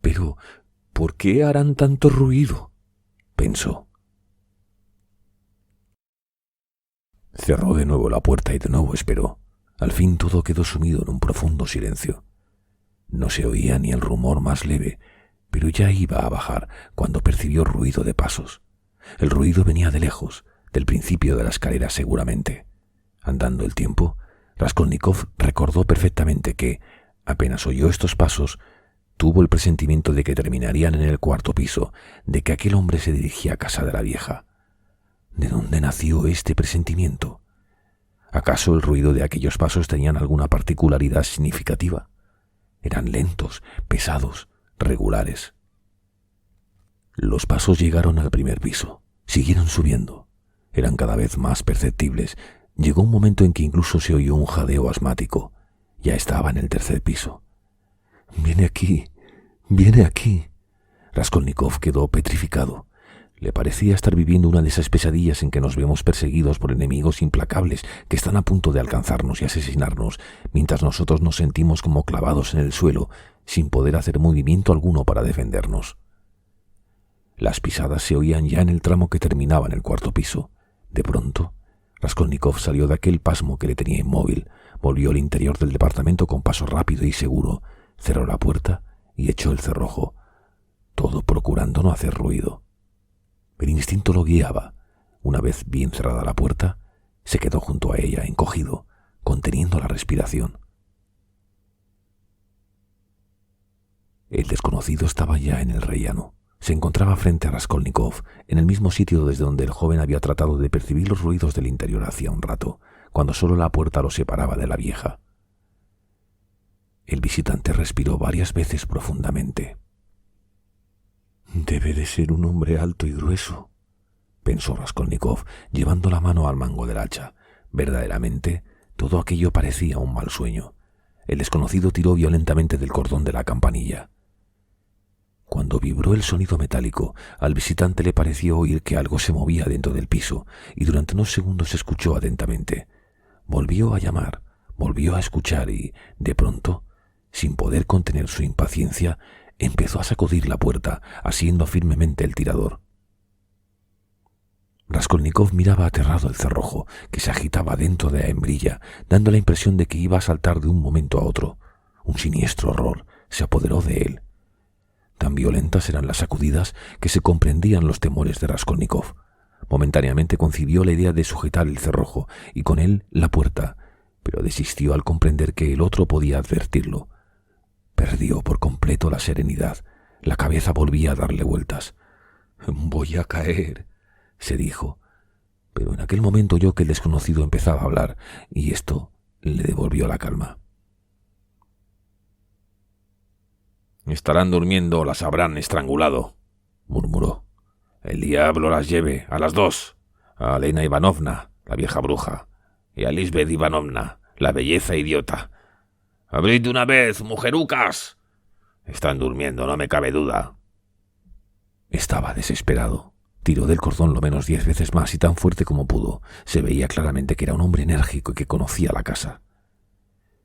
«Pero, ¿por qué harán tanto ruido?», pensó. Cerró de nuevo la puerta y de nuevo esperó. Al fin todo quedó sumido en un profundo silencio. No se oía ni el rumor más leve, pero ya iba a bajar cuando percibió ruido de pasos. El ruido venía de lejos, del principio de la escalera seguramente. Andando el tiempo, Raskolnikov recordó perfectamente que, apenas oyó estos pasos, tuvo el presentimiento de que terminarían en el 4º piso, de que aquel hombre se dirigía a casa de la vieja. ¿De dónde nació este presentimiento? ¿Acaso el ruido de aquellos pasos tenían alguna particularidad significativa? Eran lentos, pesados, regulares. Los pasos llegaron al 1er piso. Siguieron subiendo. Eran cada vez más perceptibles. Llegó un momento en que incluso se oyó un jadeo asmático. Ya estaba en el 3er piso. «Viene aquí, viene aquí». Raskolnikov quedó petrificado. Le parecía estar viviendo una de esas pesadillas en que nos vemos perseguidos por enemigos implacables que están a punto de alcanzarnos y asesinarnos, mientras nosotros nos sentimos como clavados en el suelo, sin poder hacer movimiento alguno para defendernos. Las pisadas se oían ya en el tramo que terminaba en el cuarto piso. De pronto, Raskolnikov salió de aquel pasmo que le tenía inmóvil, volvió al interior del departamento con paso rápido y seguro, cerró la puerta y echó el cerrojo, todo procurando no hacer ruido. El instinto lo guiaba. Una vez bien cerrada la puerta, se quedó junto a ella, encogido, conteniendo la respiración. El desconocido estaba ya en el rellano. Se encontraba frente a Raskolnikov, en el mismo sitio desde donde el joven había tratado de percibir los ruidos del interior hacía un rato, cuando solo la puerta lo separaba de la vieja. El visitante respiró varias veces profundamente. «Debe de ser un hombre alto y grueso», pensó Raskolnikov, llevando la mano al mango del hacha. Verdaderamente, todo aquello parecía un mal sueño. El desconocido tiró violentamente del cordón de la campanilla. Cuando vibró el sonido metálico, al visitante le pareció oír que algo se movía dentro del piso, y durante unos segundos escuchó atentamente. Volvió a llamar, volvió a escuchar y, de pronto, sin poder contener su impaciencia, empezó a sacudir la puerta, asiendo firmemente el tirador. Raskolnikov miraba aterrado el cerrojo, que se agitaba dentro de la hembrilla, dando la impresión de que iba a saltar de un momento a otro. Un siniestro horror se apoderó de él. Tan violentas eran las sacudidas que se comprendían los temores de Raskolnikov. Momentáneamente concibió la idea de sujetar el cerrojo y con él la puerta, pero desistió al comprender que el otro podía advertirlo. Perdió por completo la serenidad. La cabeza volvía a darle vueltas. «Voy a caer», se dijo. Pero en aquel momento oyó que el desconocido empezaba a hablar, y esto le devolvió la calma. «Estarán durmiendo o las habrán estrangulado», murmuró. «El diablo las lleve, a las dos, a Elena Ivanovna, la vieja bruja, y a Lisbeth Ivanovna, la belleza idiota. ¡Abrid de una vez, mujerucas! Están durmiendo, no me cabe duda». Estaba desesperado. Tiró del cordón lo menos 10 veces más y tan fuerte como pudo. Se veía claramente que era un hombre enérgico y que conocía la casa.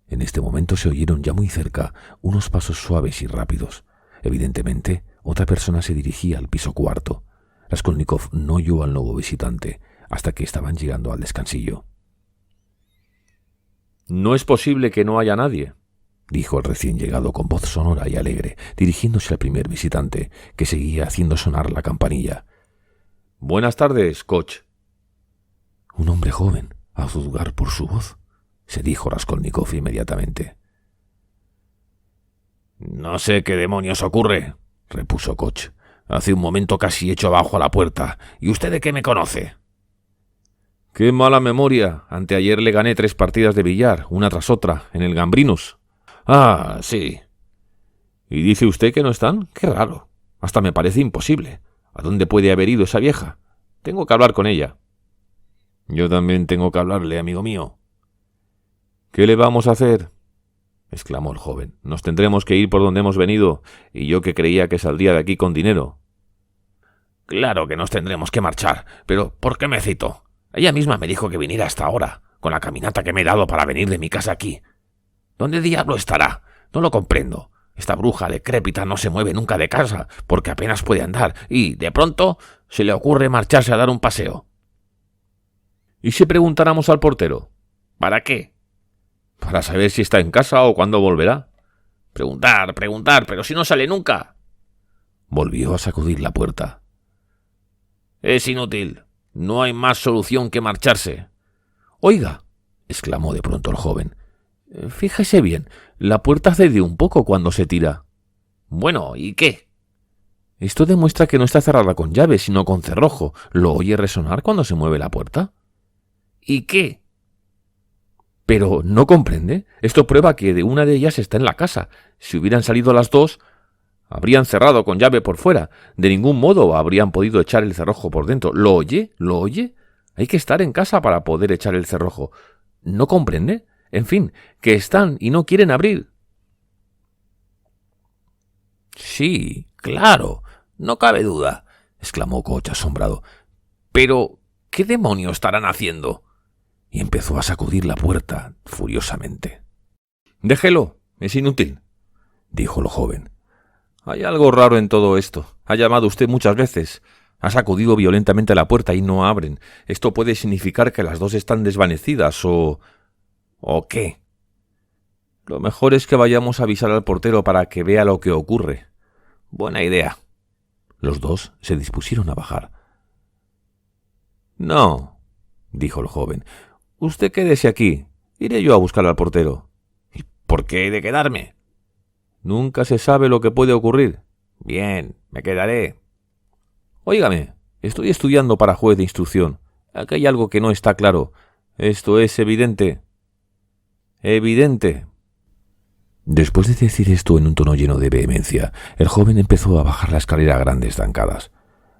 En este momento se oyeron ya muy cerca unos pasos suaves y rápidos. Evidentemente, otra persona se dirigía al piso cuarto. Raskolnikov no oyó al nuevo visitante hasta que estaban llegando al descansillo. «No es posible que no haya nadie», dijo el recién llegado con voz sonora y alegre, dirigiéndose al primer visitante, que seguía haciendo sonar la campanilla. «Buenas tardes, Koch». «Un hombre joven, a juzgar por su voz», se dijo Raskolnikov inmediatamente. «No sé qué demonios ocurre», repuso Koch. «Hace un momento casi echo abajo a la puerta. ¿Y usted de qué me conoce?» «Qué mala memoria. Anteayer le gané 3 partidas de billar, una tras otra, en el Gambrinus». «Ah, sí». «¿Y dice usted que no están? Qué raro. Hasta me parece imposible. ¿A dónde puede haber ido esa vieja? Tengo que hablar con ella». «Yo también tengo que hablarle, amigo mío». «¿Qué le vamos a hacer?», exclamó el joven. «Nos tendremos que ir por donde hemos venido, y yo que creía que saldría de aquí con dinero». «Claro que nos tendremos que marchar, pero ¿por qué me cito? Ella misma me dijo que viniera hasta ahora, con la caminata que me he dado para venir de mi casa aquí. ¿Dónde diablo estará? No lo comprendo. Esta bruja decrépita no se mueve nunca de casa, porque apenas puede andar, y, de pronto, se le ocurre marcharse a dar un paseo». «¿Y si preguntáramos al portero? ¿Para qué? ¿Para saber si está en casa o cuándo volverá? Preguntar, pero si no sale nunca». Volvió a sacudir la puerta. «Es inútil. No hay más solución que marcharse». «Oiga», exclamó de pronto el joven, «fíjese bien, la puerta cede un poco cuando se tira». «Bueno, ¿y qué?» «Esto demuestra que no está cerrada con llave, sino con cerrojo. ¿Lo oye resonar cuando se mueve la puerta?» «¿Y qué?» «Pero no comprende. Esto prueba que de una de ellas está en la casa. Si hubieran salido las dos, habrían cerrado con llave por fuera. De ningún modo habrían podido echar el cerrojo por dentro. ¿Lo oye? ¿Lo oye? Hay que estar en casa para poder echar el cerrojo. ¿No comprende? En fin, que están y no quieren abrir». «Sí, claro, no cabe duda. exclamó Koch asombrado. «¿Pero qué demonios estarán haciendo?» Y empezó a sacudir la puerta furiosamente. «Déjelo, es inútil», dijo el joven. «Hay algo raro en todo esto. Ha llamado usted muchas veces. Ha sacudido violentamente la puerta y no abren. Esto puede significar que las dos están desvanecidas o... ¿O qué? Lo mejor es que vayamos a avisar al portero para que vea lo que ocurre. Buena idea». Los dos se dispusieron a bajar. «No», dijo el joven. «Usted quédese aquí. Iré yo a buscar al portero». «¿Y por qué he de quedarme?» «Nunca se sabe lo que puede ocurrir». «Bien, me quedaré». «Óigame, estoy estudiando para juez de instrucción. Aquí hay algo que no está claro. Esto es evidente». «Evidente». Después de decir esto en un tono lleno de vehemencia, el joven empezó a bajar la escalera a grandes zancadas.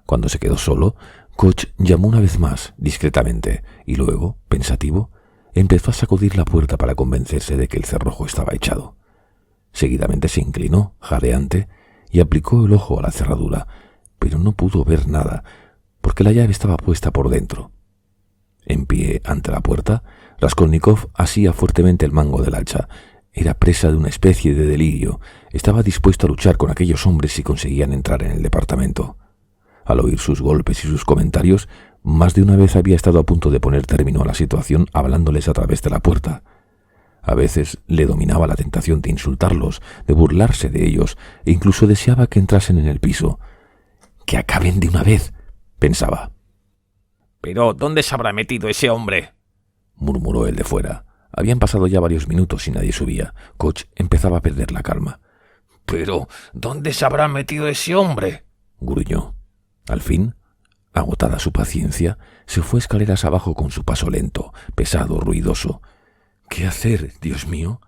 Cuando se quedó solo, Koch llamó una vez más, discretamente, y luego, pensativo, empezó a sacudir la puerta para convencerse de que el cerrojo estaba echado. Seguidamente se inclinó, jadeante, y aplicó el ojo a la cerradura, pero no pudo ver nada, porque la llave estaba puesta por dentro. En pie ante la puerta, Raskolnikov asía fuertemente el mango del hacha. Era presa de una especie de delirio. Estaba dispuesto a luchar con aquellos hombres si conseguían entrar en el departamento. Al oír sus golpes y sus comentarios, más de una vez había estado a punto de poner término a la situación hablándoles a través de la puerta. A veces le dominaba la tentación de insultarlos, de burlarse de ellos, e incluso deseaba que entrasen en el piso. «¡Que acaben de una vez!», pensaba. «¿Pero dónde se habrá metido ese hombre?», murmuró el de fuera. Habían pasado ya varios minutos y nadie subía. Koch empezaba a perder la calma. «¿Pero dónde se habrá metido ese hombre?», gruñó. Al fin, agotada su paciencia, se fue escaleras abajo con su paso lento, pesado, ruidoso. «¿Qué hacer, Dios mío?».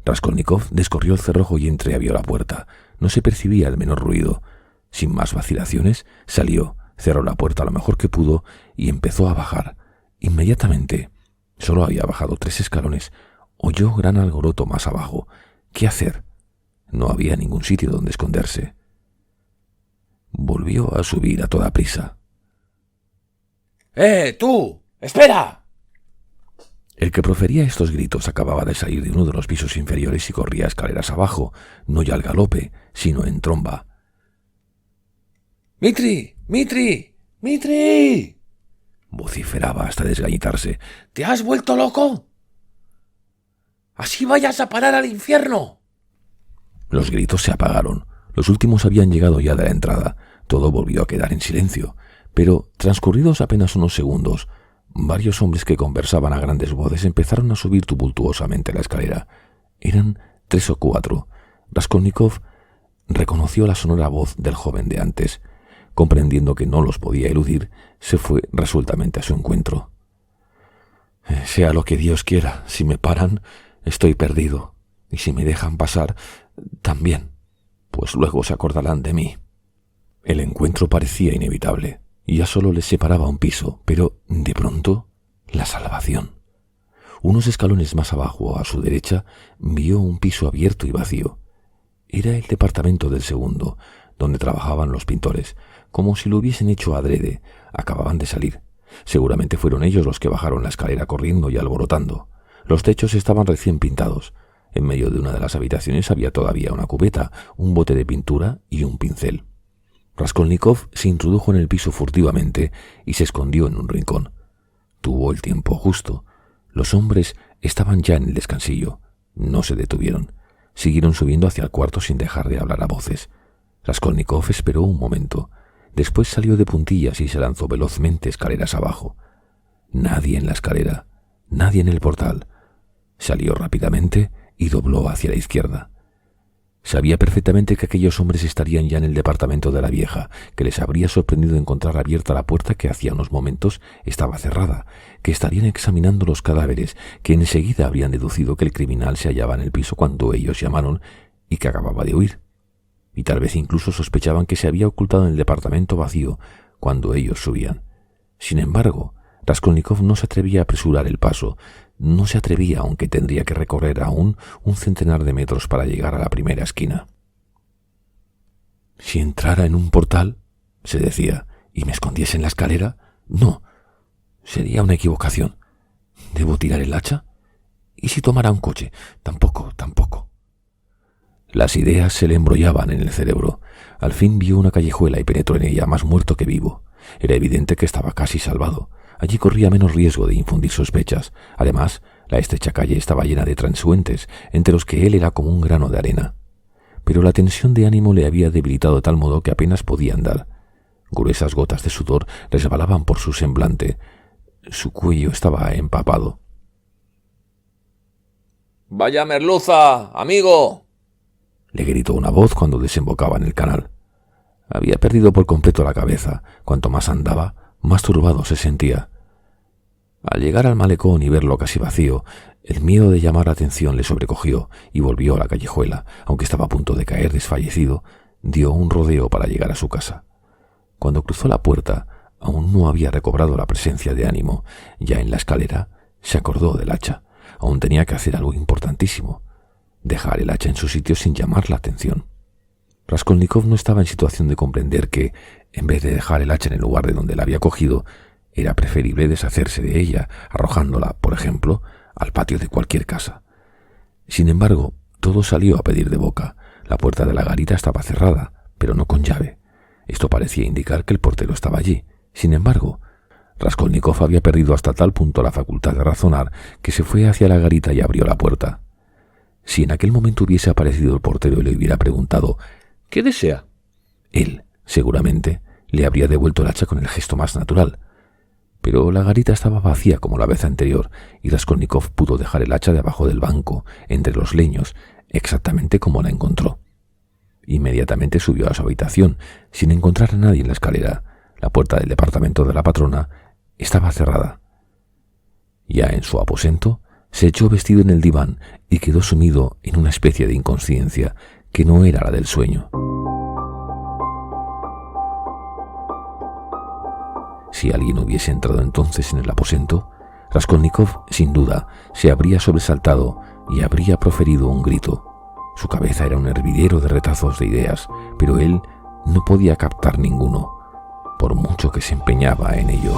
Raskolnikov descorrió el cerrojo y entreabrió la puerta. No se percibía el menor ruido. Sin más vacilaciones, salió, cerró la puerta lo mejor que pudo y empezó a bajar. Inmediatamente, solo había bajado 3 escalones, oyó gran alboroto más abajo. ¿Qué hacer? No había ningún sitio donde esconderse. Volvió a subir a toda prisa. ¡Tú! ¡Espera! El que profería estos gritos acababa de salir de uno de los pisos inferiores y corría escaleras abajo, no ya al galope, sino en tromba. «¡Mitri! ¡Mitri! ¡Mitri!», vociferaba hasta desgañitarse. «¿Te has vuelto loco? ¡Así vayas a parar al infierno!». Los gritos se apagaron. Los últimos habían llegado ya de la entrada. Todo volvió a quedar en silencio. Pero, transcurridos apenas unos segundos, varios hombres que conversaban a grandes voces empezaron a subir tumultuosamente la escalera. Eran 3 o 4. Raskolnikov reconoció la sonora voz del joven de antes. Comprendiendo que no los podía eludir, se fue resueltamente a su encuentro. «Sea lo que Dios quiera, si me paran, estoy perdido. Y si me dejan pasar, también, pues luego se acordarán de mí». El encuentro parecía inevitable. Ya solo les separaba un piso, pero, de pronto, la salvación. Unos escalones más abajo, a su derecha, vio un piso abierto y vacío. Era el departamento del segundo, donde trabajaban los pintores, como si lo hubiesen hecho adrede. Acababan de salir. Seguramente fueron ellos los que bajaron la escalera corriendo y alborotando. Los techos estaban recién pintados. En medio de una de las habitaciones había todavía una cubeta, un bote de pintura y un pincel. Raskolnikov se introdujo en el piso furtivamente y se escondió en un rincón. Tuvo el tiempo justo. Los hombres estaban ya en el descansillo. No se detuvieron. Siguieron subiendo hacia el cuarto sin dejar de hablar a voces. Raskolnikov esperó un momento. Después salió de puntillas y se lanzó velozmente escaleras abajo. Nadie en la escalera, nadie en el portal. Salió rápidamente y dobló hacia la izquierda. Sabía perfectamente que aquellos hombres estarían ya en el departamento de la vieja, que les habría sorprendido encontrar abierta la puerta que hacía unos momentos estaba cerrada, que estarían examinando los cadáveres, que enseguida habrían deducido que el criminal se hallaba en el piso cuando ellos llamaron y que acababa de huir. Y tal vez incluso sospechaban que se había ocultado en el departamento vacío cuando ellos subían. Sin embargo, Raskolnikov no se atrevía a apresurar el paso. No se atrevía, aunque tendría que recorrer aún un centenar de metros para llegar a la primera esquina. Si entrara en un portal, se decía, ¿y me escondiese en la escalera? No, sería una equivocación. ¿Debo tirar el hacha? ¿Y si tomara un coche? Tampoco. Las ideas se le embrollaban en el cerebro. Al fin vio una callejuela y penetró en ella, más muerto que vivo. Era evidente que estaba casi salvado. Allí corría menos riesgo de infundir sospechas. Además, la estrecha calle estaba llena de transeúntes, entre los que él era como un grano de arena. Pero la tensión de ánimo le había debilitado de tal modo que apenas podía andar. Gruesas gotas de sudor resbalaban por su semblante. Su cuello estaba empapado. —¡Vaya merluza, amigo! —le gritó una voz cuando desembocaba en el canal. Había perdido por completo la cabeza. Cuanto más andaba, más turbado se sentía. Al llegar al malecón y verlo casi vacío, el miedo de llamar la atención le sobrecogió y volvió a la callejuela. Aunque estaba a punto de caer desfallecido, dio un rodeo para llegar a su casa. Cuando cruzó la puerta, aún no había recobrado la presencia de ánimo. Ya en la escalera, se acordó del hacha. Aún tenía que hacer algo importantísimo: dejar el hacha en su sitio sin llamar la atención. Raskolnikov no estaba en situación de comprender que, en vez de dejar el hacha en el lugar de donde la había cogido, era preferible deshacerse de ella, arrojándola, por ejemplo, al patio de cualquier casa. Sin embargo, todo salió a pedir de boca. La puerta de la garita estaba cerrada, pero no con llave. Esto parecía indicar que el portero estaba allí. Sin embargo, Raskolnikov había perdido hasta tal punto la facultad de razonar que se fue hacia la garita y abrió la puerta. Si en aquel momento hubiese aparecido el portero y le hubiera preguntado «¿Qué desea?», él, seguramente, le habría devuelto el hacha con el gesto más natural. Pero la garita estaba vacía como la vez anterior, y Raskolnikov pudo dejar el hacha debajo del banco, entre los leños, exactamente como la encontró. Inmediatamente subió a su habitación, sin encontrar a nadie en la escalera. La puerta del departamento de la patrona estaba cerrada. Ya en su aposento, se echó vestido en el diván y quedó sumido en una especie de inconsciencia que no era la del sueño. Si alguien hubiese entrado entonces en el aposento, Raskolnikov, sin duda, se habría sobresaltado y habría proferido un grito. Su cabeza era un hervidero de retazos de ideas, pero él no podía captar ninguno, por mucho que se empeñaba en ello.